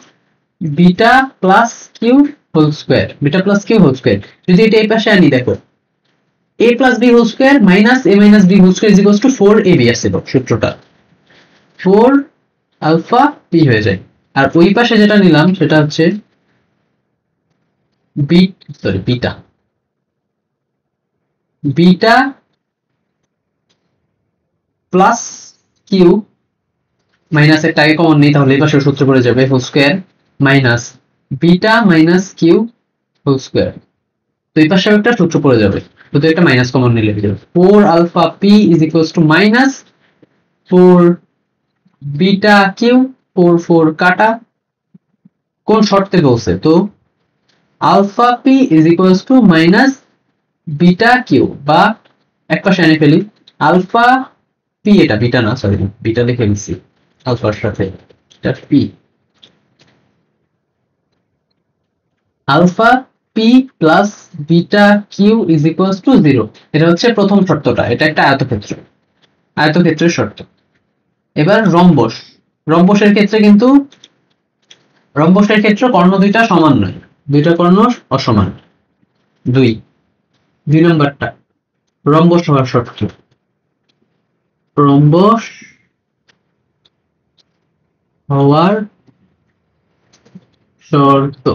beta plus Q whole square, beta plus Q whole square, যদি এটা এই পাশে আনি দেখো a plus b whole square minus a minus b whole square is equals to 4ab আসছিল সূত্রটা, 4 আলফা পি হয়ে যায়। আর ওই পাশে যেটা নিলাম সেটা হচ্ছে বিটা প্লাস কিউ মাইনাস একটা আগে কমন নেই, তাহলে এই পাশে সূত্র পড়ে যাবে whole square minus beta minus Q whole square, তো এই পাশে একটা সূত্র পড়ে যাবে, তো একটা মাইনাস কমন নিলে 4 alpha p is equals to minus 4 beta q, 4 4 কাটা, কোন শর্তে বলছে, তো alpha p is equals to minus beta q, বা এক পাশে এনে ফেলি আলফা পি, এটা বিটা না সরি বিটা লিখে নিচ্ছি আলফার সাথে, এটা p, alpha p plus beta q is equals to 0। এটা হচ্ছে প্রথম শর্তটা, এটা একটা আয়তক্ষেত্রের শর্ত। এবার রম্বসের ক্ষেত্রে কিন্তু রম্বসের ক্ষেত্রে কর্ণ দুইটা সমান নয়, দুইটা কর্ণ অসমান। দুই নম্বরটা রম্বস হওয়ার শর্ত, রম্বস হওয়ার শর্ত,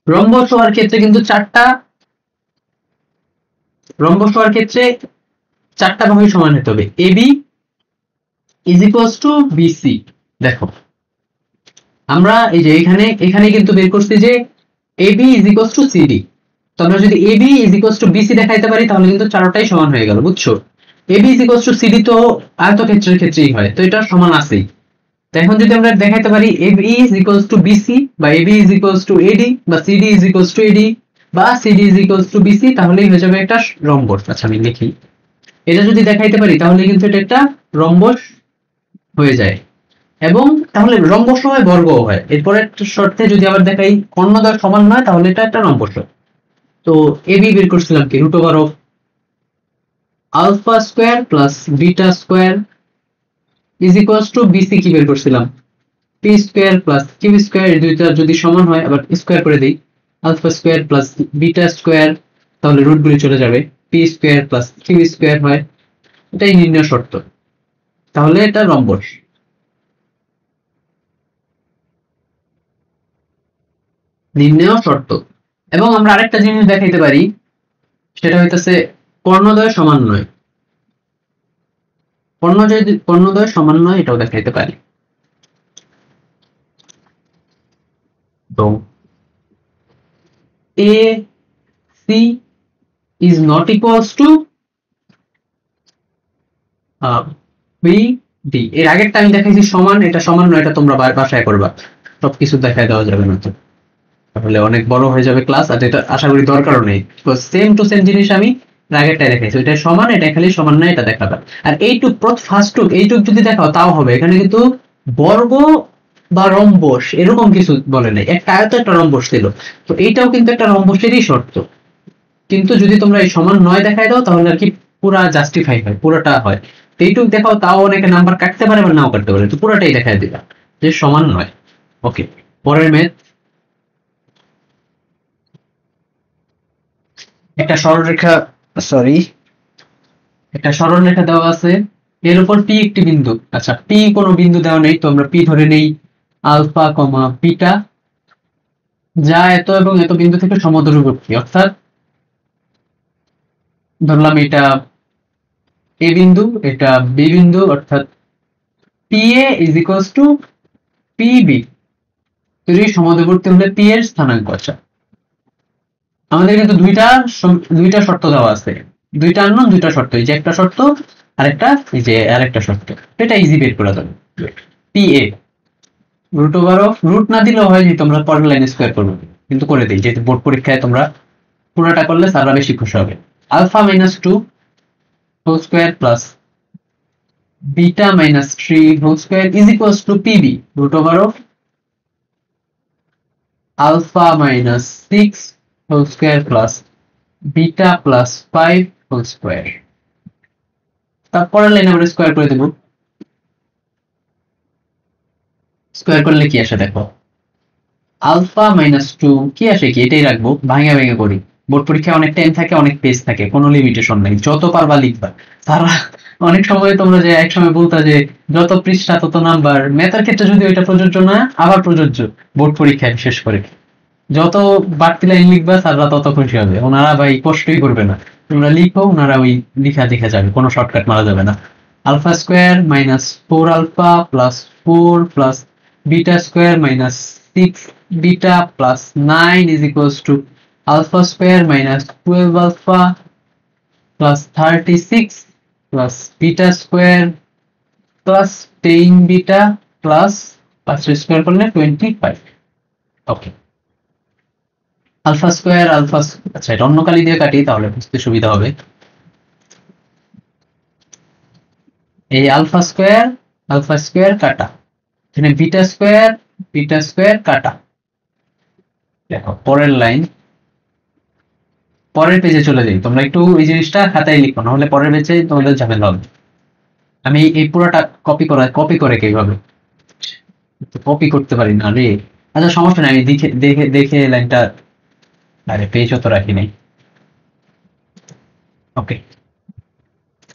রম্বস হওয়ার ক্ষেত্রে কিন্তু রম্বস হওয়ার ক্ষেত্রে চারটা বাহু সমান হতে হবে, AB is equals to BC. দেখো আমরা এই যে এখানে কিন্তু বের করছি যে AB is equals to CD, তো আমরা যদি AB is equals to BC দেখাইতে পারি তাহলে কিন্তু চারটাই সমান হয়ে গেল, বুঝছো? AB is equals to CD তো আয়তক্ষেত্রের ক্ষেত্রেই হয়, তো এটা সমান আছেই। তো এখন যদি আমরা দেখাইতে পারি AB is equals to BC, বা AB is equals to AD, বা CD is equals to AD, বা CD is equals to BC, তাহলেই হয়ে যাবে একটা রম্বস। আচ্ছা আমি লিখি, এটা যদি দেখাইতে পারি তাহলে কিন্তু এটা একটা রম্বস হয়ে যায়, এবং তাহলে রম্বস হয় বর্গও হয়। এরপরে একটা শর্তে যদি আবার দেখাই কর্ণদ্বয় সমান নয় তাহলে এটা একটা রম্বস। তো এবি বের করছিলাম কি root over of alpha square plus beta square is equals to BC কি বের করছিলাম, p square plus Q square, এই দুইটা যদি সমান হয় আবার স্কোয়ার করে দিই, alpha square plus beta square, তাহলে রুট গুলি চলে যাবে, p square plus Q square হয়। এটাই নির্ণয় শর্ত, তাহলে এটা রম্বস। নির্ণয় শর্ত। এবং আমরা আরেকটা জিনিস দেখাইতে পারি, সেটা হইতেছে কর্ণদ্বয় সমান নয়। কর্ণদ্বয় সমান নয় এটাও দেখাইতে পারি। তো A C is not equals to B D. এর আগেরটা আমি দেখাইছি সমান, এটা সমান নয়, এটা তোমরা বাসায় করবা, সবকিছু দেখাই দেওয়া যাবে না তো, তাহলে অনেক বড় হয়ে যাবে ক্লাস, আর এটা আশা করি দরকারও নেই। তো সেম টু সেম জিনিস আমি আগেরটাই দেখাইছি, এটা সমান, এটা খালি সমান নয়, এটা দেখাবা। আর এইটুক ফার্স্ট টুক এইটুক যদি দেখাও তাও হবে, এখানে কিন্তু বর্গ বা রম্বস এরকম কিছু বলে নাই, একটা আয়ত একটা রম্বস ছিল, তো এইটাও কিন্তু একটা রম্বসেরই শর্ত। কিন্তু যদি তোমরা এই সমান নয় দেখাই দাও তাহলে আর কি পুরা জাস্টিফাই হয়, পুরোটা হয়। এইটুক দেখাও তাও অনেকে নাম্বার কাটতে পারে বা নাও কাটতে পারে, তো পুরোটাই দেখাই দিবা যে সমান নয়। ওকে, পরের ম্যাথ। একটা সরলরেখা, সরি, একটা সরলরেখা দেওয়া আছে, এর উপর পি একটি বিন্দু। আচ্ছা, পি কোনো বিন্দু দেওয়া নেই, তো আমরা পি ধরে নেই আলফা কমা বিটা, যা এত এবং এত বিন্দু থেকে সমদূরবর্তী, অর্থাৎ ধরলাম এটা এ বিন্দু, এটা বি বিন্দু, অর্থাৎ P A is equals to P B. যদি সমদূরবর্তী হলে পি এর স্থানাঙ্ক। আচ্ছা, আমাদের কিন্তু দুইটা শর্ত দেওয়া আছে, দুইটা আননোন, দুইটা শর্ত, এই যে একটা শর্ত আরেকটা, এই যে আরেকটা শর্ত, এটা ইজি বের করা যাবে। P A root over of, root না দিলেও হয়, যে তোমরা পরের লাইনে স্কোয়ার করবে, কিন্তু করে দিই যেহেতু বোর্ড পরীক্ষায় তোমরা পুরোটা করলে স্যাররা বেশি খুশি হবে। Alpha minus 2 whole square plus beta minus 3 whole square is equals to PB root over of alpha minus 6 whole square plus beta plus 5 whole square. তারপরের লাইনে আমরা স্কোয়ার করে দেব, স্কোয়ার করলে কি আসে দেখো, আলফা মাইনাস 2 কি আসে, কি এটাই রাখবো, ভাঙা ভেঙে করি, বোর্ড পরীক্ষায় অনেক টাইম থাকে, অনেক পেজ থাকে, কোনো লিমিটেশন নেই, যত পারবা লিখবা। তারা অনেক সময় তোমরা যে এক সময় বলতা যে যত পৃষ্ঠা তত নাম্বার, ম্যাথের ক্ষেত্রে যদি ওইটা প্রযোজ্য না, আবার প্রযোজ্য বোর্ড পরীক্ষায় বিশেষ করে, যত বাড়তি লাইন লিখবা স্যাররা তত খুশি হবে, ওনারা ভাই কষ্টই করবে না, তোমরা লিখো, ওনারা ওই লিখা দেখে যাবে, কোনো শর্টকাট মারা যাবে না। Alpha square minus 4 alpha plus 4 plus beta square minus 6 beta plus 9 is equals to alpha square minus 12 alpha plus 36 plus beta square plus 10 beta plus 5 square করলে 25। ওকে, আলফা স্কোয়ার আলফা, আচ্ছা এটা অন্য কালি দিয়ে কাটি তাহলে বুঝতে সুবিধা হবে। এই আলফা স্কোয়ার কাটা, এখানে বিটা স্কোয়ার কাটা। দেখো পরের লাইন, পরের পেজে চলে যাই, তোমরা একটু এই জিনিসটা খাতায় লিখো, না হলে পরের পেজে তোমাদের ঝামেলা হবে। আমি এই পুরোটা কপি করে কিভাবে, কপি করতে পারি না রে। আচ্ছা সমস্যা নেই, আমি দেখে লাইনটা, আরে পেজও তো রাখি নাই। ওকে,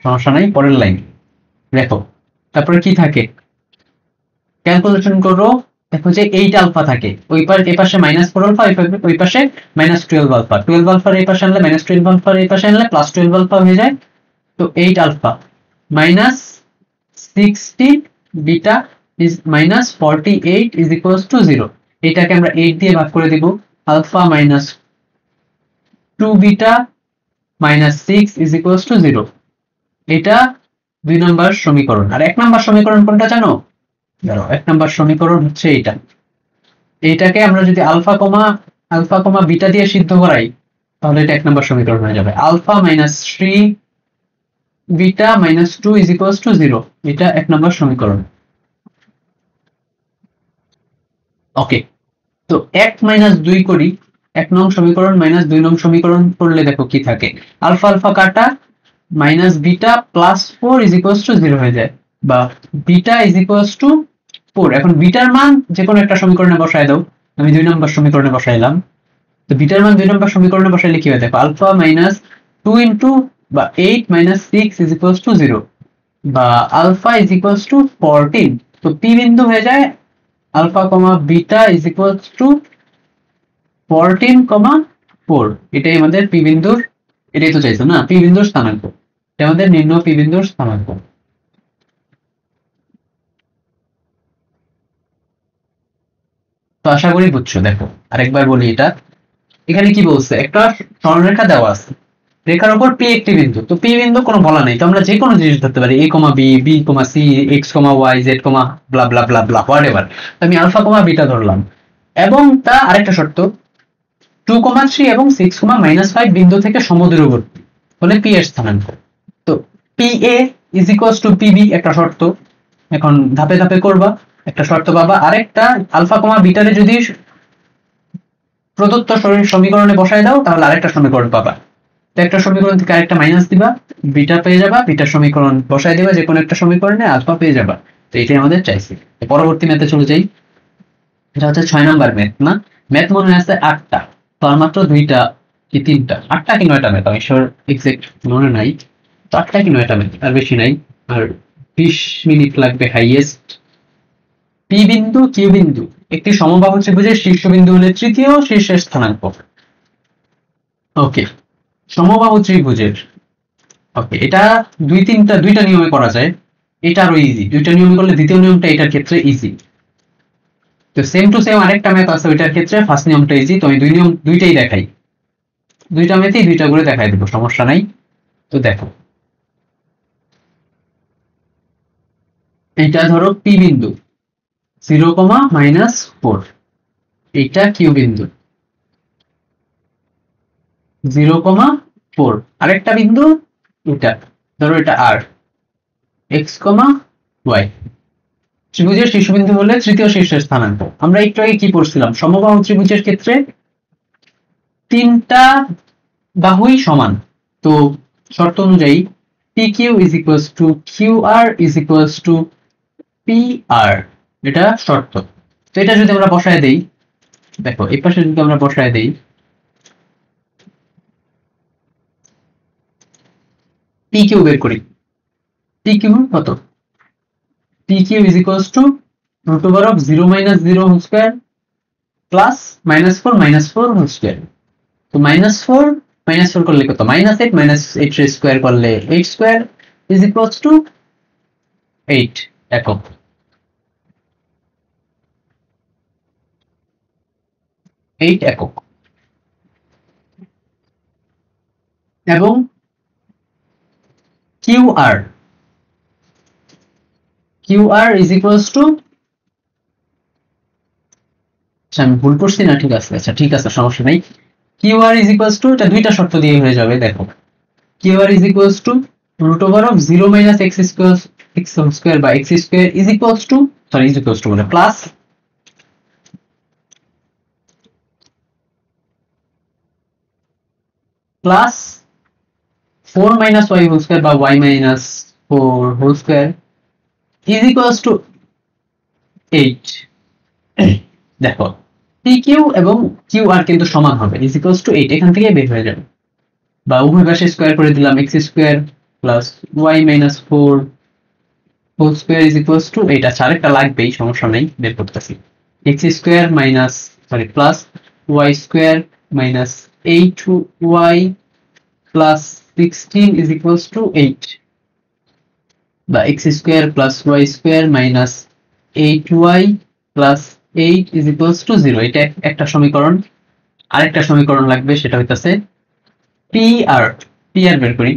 সমস্যা নাই, পরের লাইন দেখো, তারপরে কি থাকে ক্যালকুলেশন করো, দেখো যে 8 আলফা থাকে, এই পাশে -4 আলফা, ওই পাশে -12 আলফা, 12 আলফার এই পাশে আনলে -12 আলফার এই পাশে আনলে +12 আলফা হয়ে যায়। তো 8 alpha -60 beta is -48 is equals to 0। এটাকে আমরা 8 দিয়ে ভাগ করে দিব, alpha -2 beta -6 is equals to 0। এটা 2 নম্বর সমীকরণ। আর 1 নম্বর সমীকরণ কোনটা জানো? ধরো 1 নম্বর সমীকরণ হচ্ছে এইটা, এইটাকে আমরা যদি আলফা কমা বিটা দিয়ে সিদ্ধ করাই তাহলে এটা 1 নম্বর সমীকরণ হয়ে যাবে, alpha -3 beta -2 is equals to 0। এটা 1 নম্বর সমীকরণ। ওকে, তো 1 -2 করি, 1 নং সমীকরণ -2 নং সমীকরণ করলে দেখো কি থাকে, আলফা কাটা minus beta +4 is equals to 0 হয়ে যায়। বা বিটা ইজ ইকুয়ালস টু 4। এখন বিটার মান যে কোনো একটা সমীকরণে বসায় দাও। আমি 2 নম্বর সমীকরণে বসাইলাম। তো বিটার মান 2 নম্বর সমীকরণে বসাইলে কি হয় দেখো, আলফা মাইনাস 2 ইনটু বা 8 মাইনাস 6 ইজ ইকুয়ালস টু 0 বা আলফা ইজ ইকুয়ালস টু 14। তো পি বিন্দু হয়ে যায় alpha comma beta is equals to 14,4। এটাই আমাদের পি বিন্দুর, এটাই তো চাইছো না, পি বিন্দুর স্থানাঙ্ক। এটা আমাদের নির্ণয় পি বিন্দুর স্থানাঙ্ক। তো আশা করি বুঝছো। দেখো আরেকবার বলি, এটা এখানে কি বলছে, একটা সরলরেখা দেওয়া আছে, রেখার উপর পি একটি বিন্দু। তো পি বিন্দু কোনো বলা নেই, তো আমরা যে কোনো জিনিস ধরতে পারি, A comma B, B comma C, X comma Y, Z comma blah blah blah blah whatever. আমি আলফা কমা বিটা ধরলাম, এবং তা আরেকটা শর্ত, 2,3 এবং 6,-5 বিন্দু থেকে সমদূরবর্তী হলে পি এর স্থানাঙ্ক। তো P A is equals to PB একটা শর্ত। এখন ধাপে ধাপে করবা, একটা শর্ত পাবা। আরেকটা, আলফা কমা বিটারে যদি প্রদত্ত সমীকরণে বসায় দাও তাহলে আরেকটা সমীকরণ পাবা। তো একটা সমীকরণ থেকে আরেকটা মাইনাস দিবা, বিটা পেয়ে যাবা, বিটার সমীকরণ বসায় দিবা যে কোনো একটা সমীকরণে, আলফা পেয়ে যাবা। তো এটাই আমাদের চাইছি। পরবর্তী ম্যাথে চলে যাই। এটা হচ্ছে 6 নাম্বার ম্যাথ না, ম্যাথ মনে আছে 8টা, তো আর মাত্র 2টা কি 3টা, 8টা কি 9টা ম্যাথ, আমি শিওর এক্সাক্ট মনে নাই। তো 8টা কি 9টা ম্যাথ, আর বেশি নাই। আর 20 মিনিট লাগবে হাইয়েস্ট। পি বিন্দু কিউ বিন্দু একটি সমবাহু ত্রিভুজের শীর্ষবিন্দু হলে তৃতীয় শীর্ষের স্থানাঙ্ক। ওকে, সমবাহু ত্রিভুজের, ওকে, এটা দুইটা নিয়মে করা যায়। এটা আরো ইজি, দুইটা নিয়মে করলে দ্বিতীয় নিয়মটা এটার ক্ষেত্রে ইজি। তো সেম টু সেম আরেকটা ম্যাথ আছে, ওইটার ক্ষেত্রে ফার্স্ট নিয়মটা ইজি। তো আমি দুইটাই দেখাই, দুইটা ম্যাথই দুইটা করে দেখাই দেবো, সমস্যা নাই। তো দেখো, এটা ধরো পি বিন্দু 0,-4, এইটা কিউ বিন্দু 0,4, আরেকটা বিন্দু এটা ধরো, এটা আর x,y। ত্রিভুজের শীর্ষবিন্দু হলে তৃতীয় শীর্ষের স্থানাঙ্ক। আমরা একটু আগে কি পড়ছিলাম, সমবাহু ত্রিভুজের ক্ষেত্রে 3টা বাহুই সমান। তো শর্ত অনুযায়ী PQ is equals to QR is equals to PR, এটা শর্ত। তো এটা যদি আমরা বসায় দেই, দেখো এই পাশে যদি আমরা বসায় দেই, PQ বের করি, PQ কত, PQ is equals to root over of 0 minus 0 whole square plus -4 whole square। তো -4 করলে কত, -8 -8 স্কয়ার করলে 8 স্কয়ার is equals to 8 একক। এবং QR is equals to, আমি ভুল করছি না, ঠিক আছে, আচ্ছা ঠিক আছে, সমস্যা নাই। QR is equals to, এটা দুইটা শর্ত দিয়ে হয়ে যাবে। দেখো QR is equals to root over of 0 minus x square, x whole square by x square is equals to, sorry is equals to বলে plus plus 4 minus y whole square বা y minus 4 whole square is equals to 8। দেখো PQ এবং QR কিন্তু সমান হবে, is equals to 8, এখান থেকে বের হয়ে যাবে। বা উভয় পাশে স্কয়ার করে দিলাম, x square plus y minus 4 whole square is equals to 8। আচ্ছা আরেকটা লাগবেই, সমস্যা নেই, বের করতেছি। x square minus, sorry plus y square minus 8y plus 16 is equals to 8, বা x square plus y square minus 8y plus 8 is equals to 0। এটা একটা সমীকরণ। আরেকটা সমীকরণ লাগবে, সেটা হইতাছে PR। PR বের করি,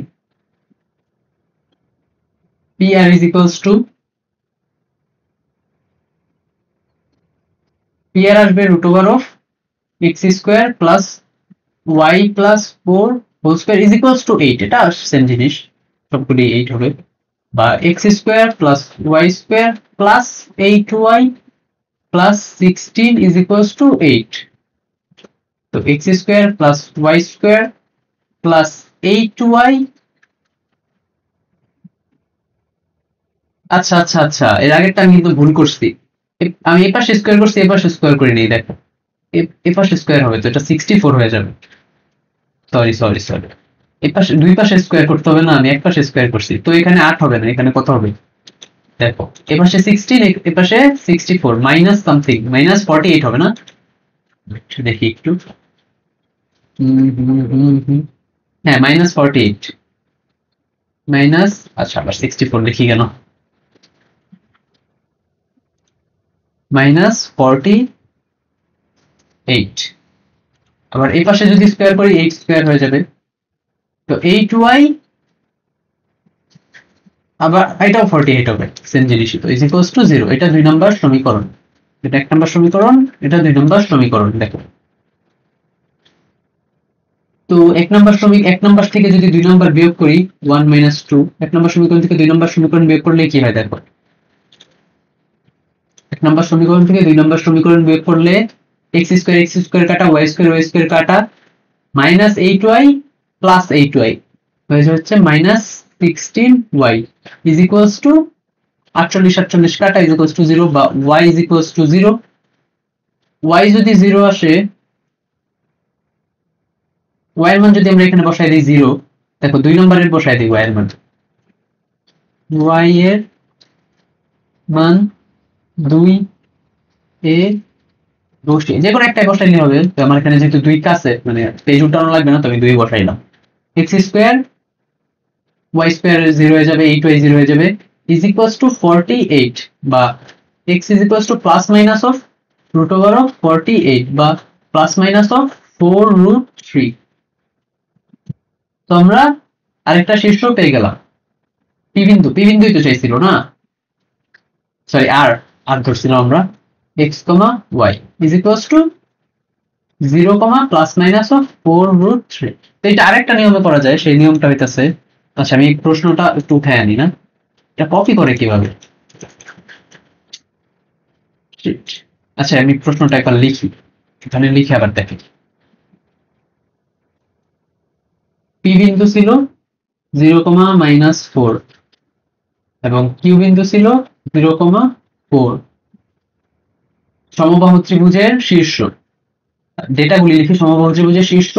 PR is equals to, PR আসবে root over of x square plus y plus 4 whole square is equals to 8। এটা সেম জিনিস, সবগুলি 8 হবে। বা x square plus y square plus 8y plus 16 is equals to 8। তো x square plus y square plus 8y আচ্ছা আচ্ছা আচ্ছা, এর আগেরটা আমি কিন্তু ভুল করছি। আমি এই পাশে স্কোয়ার করছি, এই পাশে স্কোয়ার করি নাই, দেখো এই পাশে স্কোয়ার হবে তো এটা 64 হয়ে যাবে। সরি সরি সরি, এই পাশে দুই পাশে স্কোয়ার করতে হবে না, আমি এক পাশে স্কোয়ার করছি, তো এখানে 8 হবে না, এখানে কত হবে দেখো, এ পাশে 16, এ পাশে 64, মাইনাস সামথিং, মাইনাস 48 হবে না? দেখি একটু। হুম। হ্যাঁ, -48, মাইনাস, আচ্ছা আবার 64 লিখি কেন, -48। আবার এই পাশে যদি স্কোয়ার করি 8 স্কোয়ার হয়ে যাবে, তো 8y, আবার এটাও 48 হবে, সেম জিনিসই তো, ইজ ইকুয়ালস টু 0। এটা 2 নম্বর সমীকরণ, এটা 1 নম্বর সমীকরণ, এটা 2 নম্বর সমীকরণ, দেখো। তো 1 নম্বর থেকে যদি 2 নম্বর বিয়োগ করি, 1 - 2, 1 নম্বর সমীকরণ থেকে 2 নম্বর সমীকরণ বিয়োগ করলে কি হয় দেখো, 1 নম্বর সমীকরণ থেকে 2 নম্বর সমীকরণ বিয়োগ করলে এক্স স্কোয়ার কাটা ওয়াই স্কোয়ার কাটা -8y প্লাস 8y হয়ে হচ্ছে -16y ইজ ইকুয়ালস টু 48 কাটা ইজ ইকুয়ালস টু 0, বা y is equals to 0। y যদি 0 আসে, y এর মান যদি আমরা এখানে বসাই দিই 0, দেখো 2 নম্বরের বসাই দিই y এর মান, y এর মান 2 এ বসিয়ে যে কোনো একটাই বসাইলে হবে, তো আমার এখানে যেহেতু 2 আছে, মানে পেজ উল্টানো লাগবে না, তো আমি 2 বসাইলাম। এক্স স্কোয়ার ওয়াই স্কোয়ার 0 হয়ে যাবে, 8y 0 হয়ে যাবে, ইজ ইকুয়ালস টু 48, বা x is equals to plus minus of root over of 48, বা প্লাস মাইনাস অফ 4√3। তো আমরা আরেকটা শীর্ষ পেয়ে গেলাম, পি বিন্দুই তো চাইছিল না, সরি আর, ধরছিলাম আমরা, x comma y is equals to 0, plus minus of 4√3। তো এটা আরেকটা নিয়মে করা যায়, সেই নিয়মটা হইতাছে, আচ্ছা আমি এই প্রশ্নটা একটু উঠায় আনি না, এটা কপি করে কিভাবে, Shit. আচ্ছা আমি প্রশ্নটা একবার লিখি, এখানে লিখে আবার দেখি। পি বিন্দু ছিল 0, -4, এবং কিউ বিন্দু ছিল 0, 4, সমবাহু ত্রিভুজের শীর্ষ, ডেটাগুলি লিখি, সমবাহু ত্রিভুজের শীর্ষ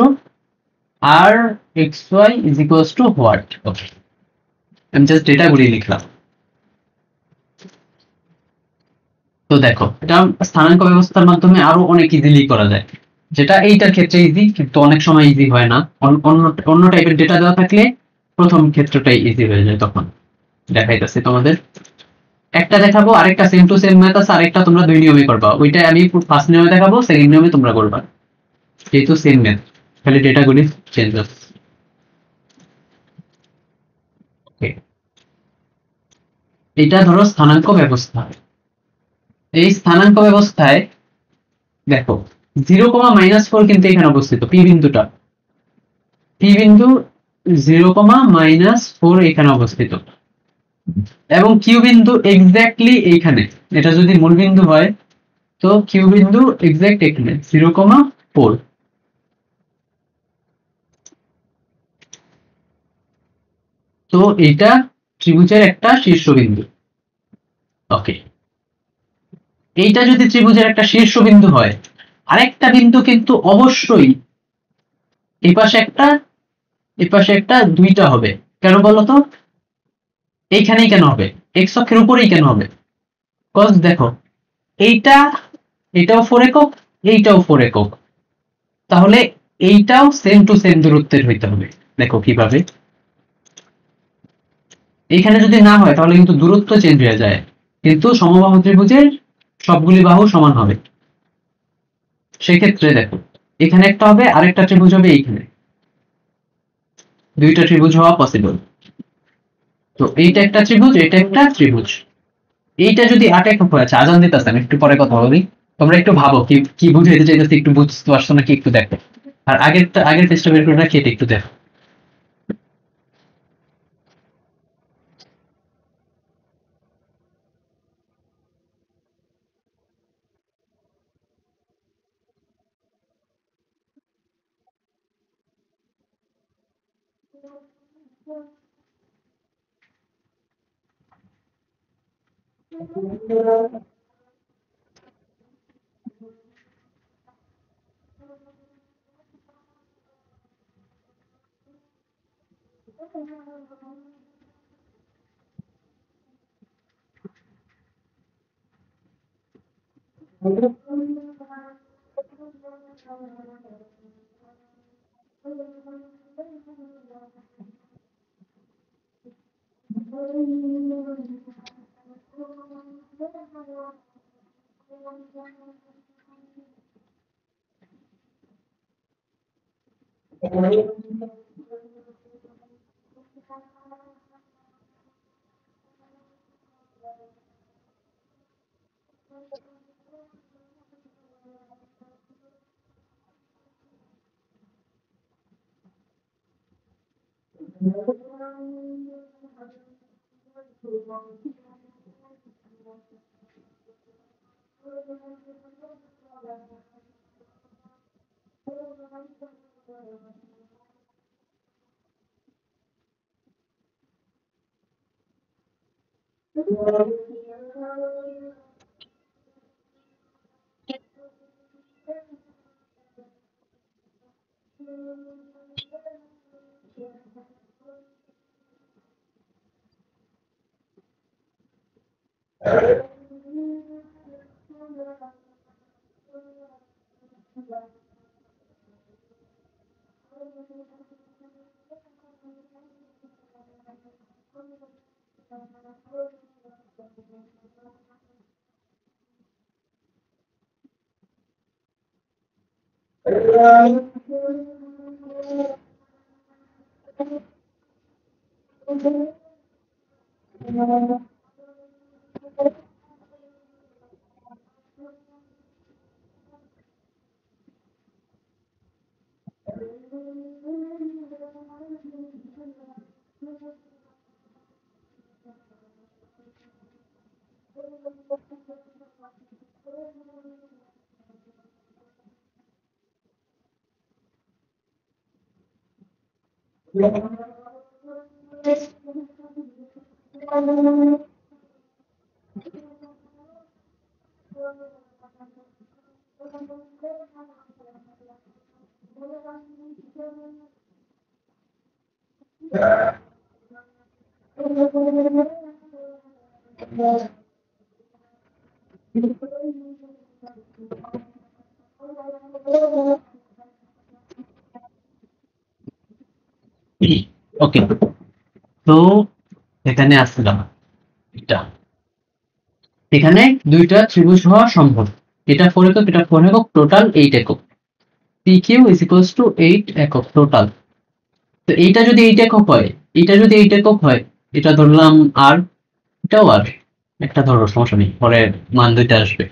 আর X Y is equals to what, okay, আমি জাস্ট ডেটাগুলি লিখলাম। তো দেখো, এটা স্থানাঙ্ক ব্যবস্থার মাধ্যমে আরো অনেক ইজিলি করা যায়, যেটা এইটার ক্ষেত্রে ইজি, কিন্তু অনেক সময় ইজি হয় না, অন্য অন্য টাইপের ডেটা দেওয়া থাকলে প্রথম ক্ষেত্রটাই ইজি হয়ে যায়। তখন দেখাইতেছি তোমাদের, একটা দেখাবো, আরেকটা সেম টু সেম ম্যাথ আছে, আরেকটা তোমরা 2 নিয়মে করবা, ওইটা আমি ফার্স্ট নিয়মে দেখাবো, সেকেন্ড নিয়মে তোমরা করবা, যেহেতু সেম ম্যাথ, খালি ডেটাগুলি চেঞ্জ হবে। Okay. এটা ধরো স্থানাঙ্ক ব্যবস্থা, এই স্থানাঙ্ক ব্যবস্থায় দেখো 0, -4 কিন্তু এখানে অবস্থিত, পি বিন্দুটা, পি বিন্দু 0, -4 এখানে অবস্থিত, এবং কিউ বিন্দু এক্স্যাক্টলি এইখানে, এটা যদি মূল বিন্দু হয়, তো কিউ বিন্দু এক্স্যাক্ট এখানে 0, 4। তো এটা ত্রিভুজের একটা শীর্ষবিন্দু, ওকে। এইটা যদি ত্রিভুজের একটা শীর্ষবিন্দু হয়, আরেকটা বিন্দু কিন্তু অবশ্যই এই পাশে একটা, এই পাশে একটা, দুইটা হবে। কেন বলতো, এইখানেই কেন হবে, এক্স অক্ষের উপরেই কেন হবে, কজ দেখো এইটা, এটাও 4 একক, এইটাও 4 একক, তাহলে এইটাও সেম টু সেম দূরত্বের হইতে হবে। দেখো কিভাবে, এইখানে যদি না হয় তাহলে কিন্তু দূরত্ব চেঞ্জ হয়ে যায়, কিন্তু সমবাহু ত্রিভুজের সবগুলি বাহু সমান হবে। সেক্ষেত্রে দেখো, এখানে একটা হবে, আরেকটা ত্রিভুজ হবে এইখানে, দুইটা ত্রিভুজ হওয়া পসিবল। তো এইটা একটা ত্রিভুজ, এটা একটা ত্রিভুজ, এইটা যদি 8 একক হয়, আচ্ছা আজান দিতেছে, আমি একটু পরে কথা বলি, তোমরা একটু ভাবো কি কি বুঝাইতে চাইতেছি, একটু বুঝতে পারছো নাকি একটু দেখো, আর আগের টেস্টটা বের করে রাখি, এটা একটু দেখো। ওকে, তো এখানে আসলাম এটা, এখানে দুইটা ত্রিভুজ হওয়া সম্ভব। এটা 4 একক, এটা 4 একক, টোটাল 8 একক। PQ is equals to 8 একক টোটাল। তো এইটা যদি 8 একক হয়, এটা যদি 8 একক হয়, এটা ধরলাম আর, এটাও আর, একটা ধরো সমস্যা নেই, পরে মান দুইটা আসবে।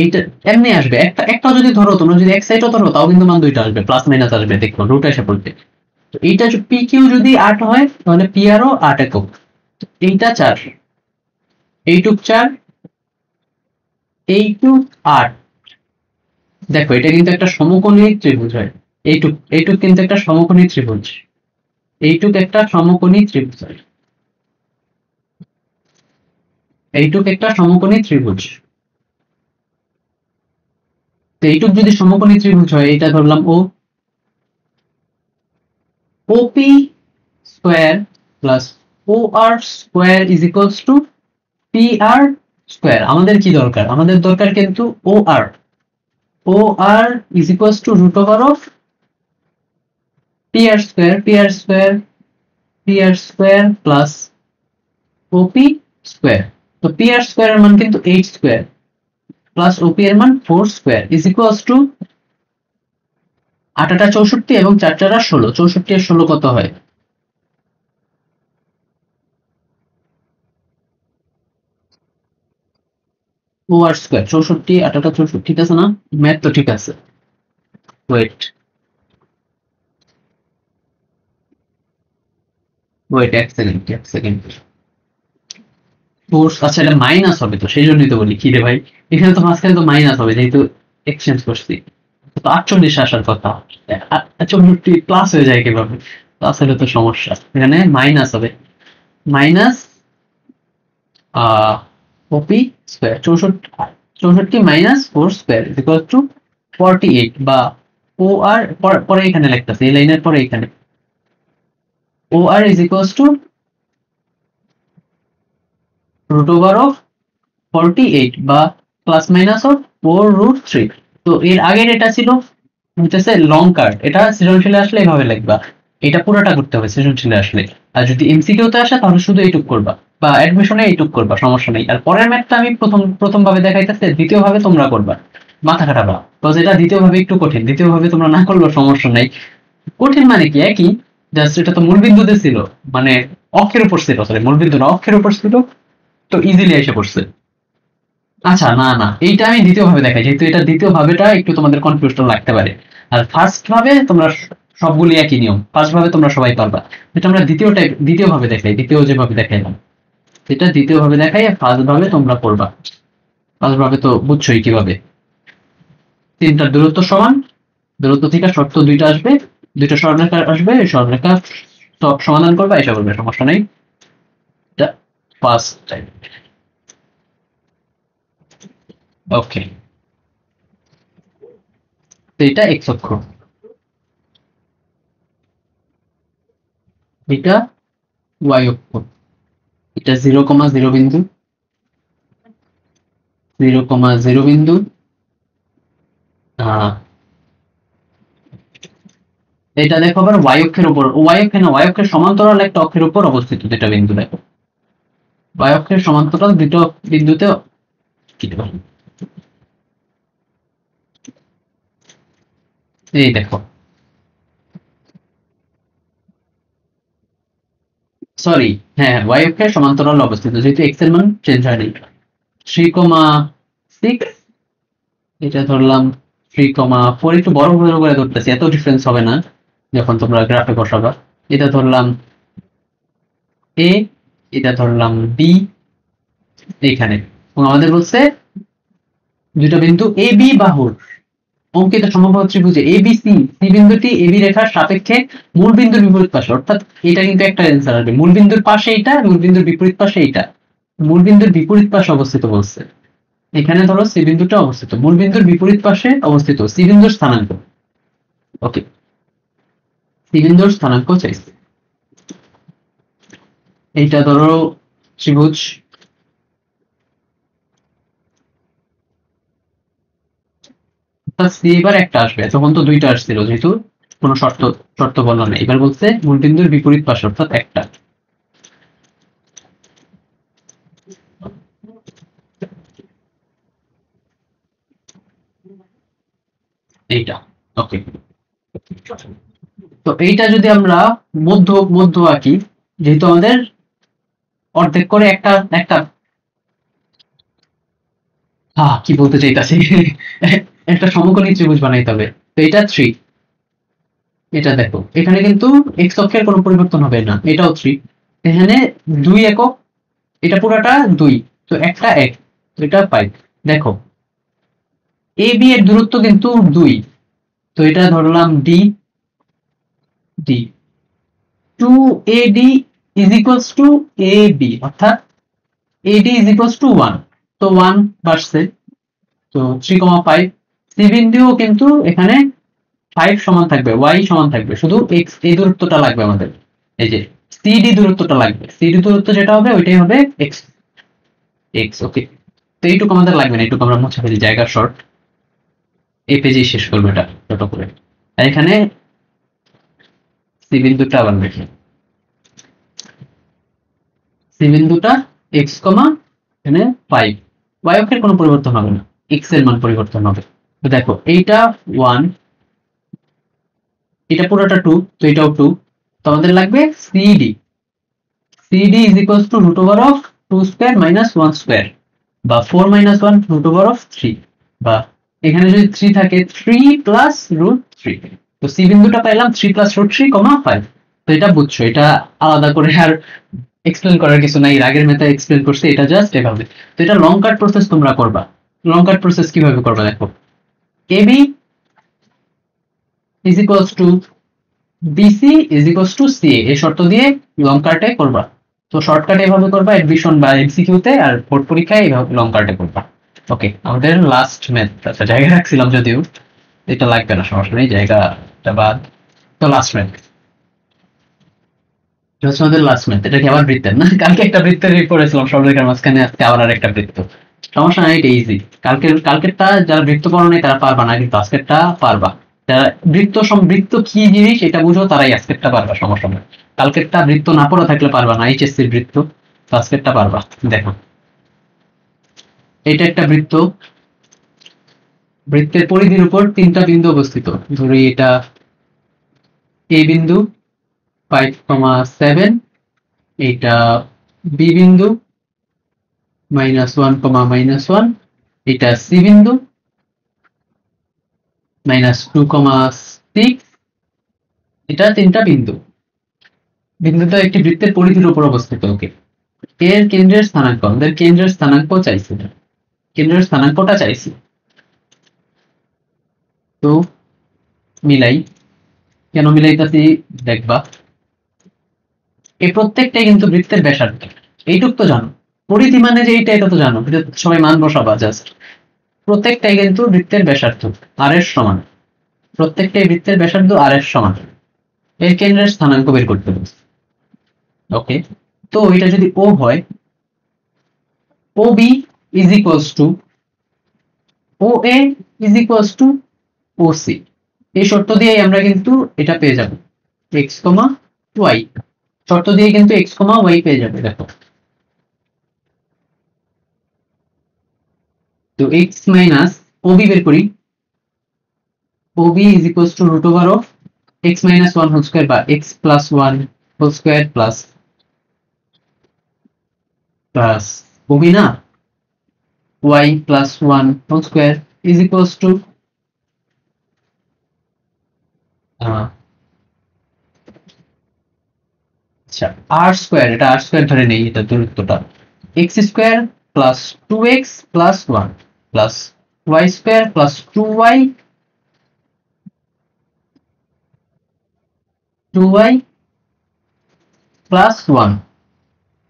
এইটা এমনি আসবে, একটা একটা যদি ধরো, তোমরা যদি এক সাইডও ধরো তাও কিন্তু মান দুইটা আসবে, প্লাস মাইনাস আসবে, দেখো রুট এসে পড়বে। তো এইটা PQ যদি 8 হয় তাহলে PR ও 8 একক। তো এইটা 4, এইটুক 4, এইটুক 8। দেখো এটা কিন্তু একটা সমকোণী ত্রিভুজ হয়, এইটুক এইটুক কিন্তু একটা সমকোণী ত্রিভুজ, এইটুক একটা সমকোণী ত্রিভুজ হয়, এইটুক একটা সমকোণী ত্রিভুজ। তো এইটুক যদি সমকোণী ত্রিভুজ হয়, এটা ধরলাম O, OP square plus OR square is equals to PR square. আমাদের কি দরকার? আমাদের দরকার কিন্তু OR, OR is equals to root over of PR square, PR square, PR square plus OP square. তো PR স্কোয়ারের মান কিন্তু 8 স্কোয়ার প্লাস OP এর মান 4 স্কোয়ার ইজ ইকুয়ালস টু 8 টা 64 এবং 4 টা 16। 64 আর 16 কত হয়? OR স্কোয়ার 64, 8 টা 64, ঠিক আছে না? ম্যাথ তো ঠিক আছে। ওয়েট ওয়েট এক সেকেন্ড, এক সেকেন্ড। ফোর্স, আচ্ছা এটা মাইনাস হবে, তো সেই জন্যই তো বলি কি রে ভাই, এখানে তো মাঝখানে তো মাইনাস হবে যেহেতু এক্সচেঞ্জ করছি। তো 48 আসার কথা, 64 প্লাস হয়ে যায় কিভাবে? প্লাস হলে তো সমস্যা, এখানে মাইনাস হবে, minus OP square 64 minus 4 square is equal two 48, বা ও আর পরে এখানে লিখতেছে এই লাইনের পরে এখানে O R is equal to root over of 48 বা প্লাস মাইনাস অফ 4√3। তো এর আগের এটা ছিল হচ্ছে লং কার্ড, এটা সৃজনশীলে আসলে এভাবে লিখবা, এটা পুরোটা করতে হবে সৃজনশীলে আসলে। আর যদি এমসিকিউ তে আসে তাহলে শুধু এইটুক করবা, বা অ্যাডমিশনে এইটুক করবা, সমস্যা নেই। আর পরের ম্যাথটা আমি প্রথম ভাবে দেখাইতেছে, দ্বিতীয় ভাবে তোমরা করবা, মাথা খাটাবা। তো যেটা দ্বিতীয় ভাবে একটু কঠিন, দ্বিতীয় ভাবে তোমরা না করলেও সমস্যা নাই। কঠিন মানে কি একই, জাস্ট এটা তো মূলবিন্দুতে ছিল, মানে অক্ষের উপর ছিল, সরি মূলবিন্দু না অক্ষের উপর ছিল, তো ইজিলি এসে পড়ছে। আচ্ছা না না, এইটা আমি দ্বিতীয় ভাবে দেখাই, যেহেতু এটা দ্বিতীয় ভাবেটা একটু তোমাদের কনফিউশন লাগতে পারে। আর ফার্স্ট ভাবে তোমরা সবগুলি একই নিয়ম, ফার্স্ট ভাবে তোমরা সবাই পারবা। যেটা আমরা দ্বিতীয় ভাবে দেখাই, দ্বিতীয় যেভাবে দেখাইলাম সেটা দ্বিতীয় ভাবে দেখাই, আর ফার্স্ট ভাবে তোমরা করবা। ফার্স্ট ভাবে তো বুঝছোই কিভাবে, তিনটার দূরত্ব সমান, দূরত্ব থেকে শর্ত দুইটা আসবে, দুইটা সরলরেখা আসবে, এই সরলরেখা সব সমাধান করবা, এসব করবে, সমস্যা নেই। এটা ফার্স্ট টাইম। ওকে, এটা এক্স অক্ষ, এটা ওয়াই অক্ষ, এটা 0,0 বিন্দু, 0,0 বিন্দু, এটা দেখো আবার ওয়াই অক্ষের উপর, ওয়াই অক্ষে না, ওয়াই অক্ষের সমান্তরাল একটা অক্ষের উপর অবস্থিত দুটা বিন্দু দেখো, ওয়াই অক্ষের সমান্তরাল দুটো বিন্দুতে, কি দেখো এই দেখো, সরি হ্যাঁ ওয়াই অক্ষের সমান্তরাল অবস্থিত, যেহেতু এক্স এর মান চেঞ্জ হয়নি। 3,6, এটা ধরলাম 3,4, একটু বড় বড় করে ধরতেছি, এত ডিফারেন্স হবে না যখন তোমরা গ্রাফে বসাবা। এটা ধরলাম এ, এটা ধরলাম বি এইখানে, এবং আমাদের বলছে দুটো বিন্দু এ বি বাহুর অঙ্কিত সমবাহু ত্রিভুজে এবিসি, সি বিন্দুটি এবি রেখার সাপেক্ষে মূল বিন্দুর বিপরীত পাশে, অর্থাৎ এটা কিন্তু একটা অ্যান্সার আসবে, মূল বিন্দুর পাশে এটা, মূল বিন্দুর বিপরীত পাশে এটা, মূল বিন্দুর বিপরীত পাশে অবস্থিত বলছে। এখানে ধরো সি বিন্দুটা অবস্থিত মূল বিন্দুর বিপরীত পাশে অবস্থিত, সি বিন্দুর স্থানাঙ্ক। ওকে, সি বিন্দুর স্থানাঙ্ক চাইছে। এইটা ধরো ত্রিভুজ, সি এবার একটা আসবে, তখন তো দুইটা আসছিল, যেহেতু কোনো শর্ত বলা নেই। এবার বলছে মূল বিন্দুর বিপরীত পাশে, অর্থাৎ একটা, এইটা। ওকে, তো এইটা যদি আমরা মধ্য মধ্য আঁকি, যেহেতু আমাদের অর্ধেক করে একটা একটা কি বলতে চাইতাছি একটা সমকোণী ত্রিভুজ বানাইতে হবে। তো এটা 3, এটা দেখো এখানে কিন্তু এক্স অক্ষের কোনো পরিবর্তন হবে না, এটাও 3, এখানে 2 একক, এটা পুরোটা 2, তো একটা 1, তো এটা 5। দেখো এ বি এর দূরত্ব কিন্তু 2, তো এটা ধরলাম D, D 2AD is equals to A B, অর্থাৎ AD ইজ ইকুয়ালস টু 1, তো 1 বাড়ছে, তো 3,5। সি বিন্দুও কিন্তু এখানে 5 সমান থাকবে, y সমান থাকবে, শুধু x এই দূরত্বটা লাগবে আমাদের, এই যে সিডি দূরত্বটা লাগবে, সিডি দূরত্ব যেটা হবে ওইটাই হবে x, x। ওকে, তো এইটুকু আমাদের লাগবে না, এইটুকু আমরা মুছে ফেলি, জায়গা শর্ট, এই পেজেই শেষ করবো এটা ছোট করে। আর এখানে সি বিন্দুটা আবার দেখি, সি বিন্দুটা x, এখানে 5, y অক্ষের কোনো পরিবর্তন হবে না, x এর মান পরিবর্তন হবে। তো দেখো এইটা 1, এটা পুরোটা 2, তো এটাও 2, তো আমাদের লাগবে CD, CD is equals to root over of 2 square minus 1 square, বা 4 মাইনাস 1 রুট ওভার অফ 3, বা এখানে যদি 3 থাকে 3 প্লাস রুট 3, তো সি বিন্দুটা পাইলাম 3 প্লাস রুট 3, 5। তো এটা বুঝছো, এটা আলাদা করে আর এক্সপ্লেন করার কিছু নাই, এর আগের মেথড এক্সপ্লেন করছে, এটা জাস্ট এভাবে। তো এটা লং কাট প্রসেস তোমরা করবা। লং কাট প্রসেস কিভাবে করবা দেখো, AB is equals to BC is equals to CA, এই শর্ত দিয়ে লং কাটে করবা। তো শর্টকাট এভাবে করবা এডমিশন বা এমসিকিউতে, আর বোর্ড পরীক্ষায় এইভাবে লং কাটে করবা। ওকে, আমাদের লাস্ট ম্যাথ, আচ্ছা জায়গা রাখছিলাম যদিও, এটা লাগবে না, সমস্যা নেই, জায়গাটা বাদ। তো লাস্ট ম্যাথ হচ্ছে আমাদের লাস্ট ম্যাথ। এটা কি আবার বৃত্তের না? কালকে একটা বৃত্তের পড়েছিলাম সরলরেখার মাঝখানে, আজকে আবার একটা বৃত্ত। সমস্যা নাই, এটা ইজি। কালকেরটা যারা বৃত্ত পড়ো নাই তারা পারবা না, কিন্তু আজকেরটা পারবা। যারা বৃত্ত কি জিনিস এটা বুঝো তারাই আজকেরটা পারবা, সমস্যা নেই। কালকেরটা বৃত্ত না পড়া থাকলে পারবা না, এইচএসসির বৃত্ত, তো আজকেরটা পারবা। দেখো, এটা একটা বৃত্ত, বৃত্তের পরিধির উপর তিনটা বিন্দু অবস্থিত। ধরি এটা এ বিন্দু 5,7, এটা বি বিন্দু -1, -1, এটা সি বিন্দু -2,6, এটা তিনটা বিন্দু। বিন্দুটা একটি বৃত্তের পরিধির উপর অবস্থিত। ওকে, এর কেন্দ্রের স্থানাঙ্ক, আমাদের কেন্দ্রের স্থানাঙ্ক চাইছি, কেন্দ্রের স্থানাঙ্কটা চাইছি। তো মিলাই, কেন মিলাইতাছি দেখবা। এই প্রত্যেকটাই কিন্তু বৃত্তের ব্যাসার্ধ, এইটুক তো জানো। পরিধি মানে যে এইটা, এটা তো জানো, এটা সবাই মান বসাবা জাস্ট। প্রত্যেকটাই কিন্তু বৃত্তের ব্যাসার্ধ আর এর সমান, প্রত্যেকটাই বৃত্তের ব্যাসার্ধ আর এর সমান। এর কেন্দ্রের স্থানাঙ্ক বের করতে বলছি। ওকে, তো এটা যদি ও হয়, O B is equals to O A is equals to O C. এই শর্ত দিয়ে আমরা কিন্তু এটা পেয়ে যাব, এক্স কমা ওয়াই। শর্ত দিয়ে কিন্তু এক্স কমা ওয়াই পেয়ে যাবে। দেখো, তো এক্স মাইনাস ও বি বের করি, O B is equals to root over of X minus one whole square বা X plus one whole square plus plus O B না, Y plus one whole square is equals to আচ্ছা আর স্কোয়ার, এটা আর স্কোয়ার ধরে নেই, এটা দূরত্বটা x square plus 2x plus 1 plus y square plus 2y plus 1,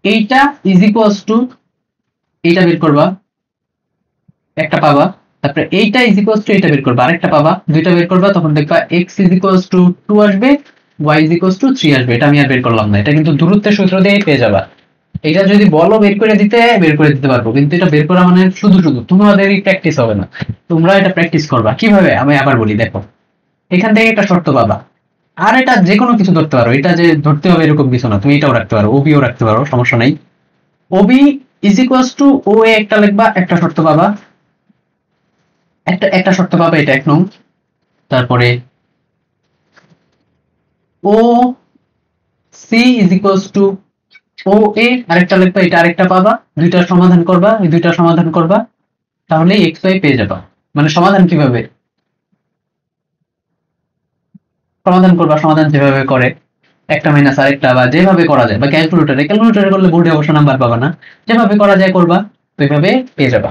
এইটা ইজ ইকুয়ালস টু, এইটা বের করবা একটা পাবা, তারপরে এইটা ইজ ইকুয়ালস টু এটা বের করবা আরেকটা পাবা, দুইটা বের করবা, তখন দেখবা x ইজ ইকুয়ালস টু 2 আসবে, y ইজ ইকুয়ালস টু 3 আসবে। এটা আমি আর বের করলাম না, এটা কিন্তু দূরত্বের সূত্র দিয়েই পেয়ে যাবা। এটা যদি বলো বের করে দিতে, বের করে দিতে পারবো, কিন্তু এটা বের করা মানে শুধু শুধু তোমাদেরই প্র্যাকটিস হবে না, তোমরা এটা প্র্যাকটিস করবা কিভাবে আমি আবার বলি। দেখো, এখান থেকে একটা শর্ত পাবা, আর এটা যে কোনো কিছু ধরতে পারো, এটা যে ধরতে হবে এরকম কিছু না, তুমি এটাও রাখতে পারো, ওবিও রাখতে পারো, সমস্যা নাই। Obi is equals to O এ একটা লিখবা, একটা শর্ত পাবা, একটা শর্ত পাবা, এটা 1 নং। তারপরে ও C is equals to O এ আরেকটা লিখবা, এটা আরেকটা পাবা, দুইটা সমাধান করবা, এই দুইটা সমাধান করবা, তাহলে এক্স ওয়াই পেয়ে যাবা। মানে সমাধান কিভাবে সমাধান করবা, সমাধান যেভাবে করে একটা মাইনাস আরেকটা, বা যেভাবে করা যায়, বা ক্যালকুলেটরে করলে বোর্ডে অবশ্য নাম্বার পাবা না, যেভাবে করা যায় করবা, তো এইভাবে পেয়ে যাবা,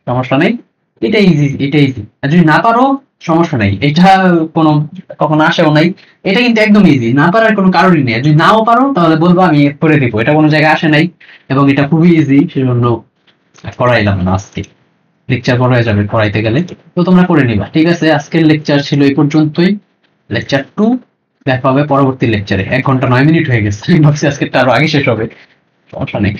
সমস্যা নেই। এটা ইজি, এটা ইজি। আর যদি না পারো সমস্যা নেই, এটা কোনো কখনো আসেও নাই, এটা কিন্তু একদম ইজি, না পারার কোনো কারণই নেই। যদি নাও পারো তাহলে বলবো, আমি করে দিব, এটা কোনো জায়গায় আসে নাই এবং এটা খুবই ইজি, সেজন্য করাইলাম না আজকে। লেকচার বড় হয়ে যাবে পড়াইতে গেলে, তো তোমরা করে নিবা। ঠিক আছে, আজকের লেকচার ছিল এই পর্যন্তই, লেকচার 2। দেখা হবে পরবর্তী লেকচারে। 1 ঘন্টা 9 মিনিট হয়ে গেছে, আমি ভাবছি আজকেরটা আরো আগে শেষ হবে, সমস্যা নেই।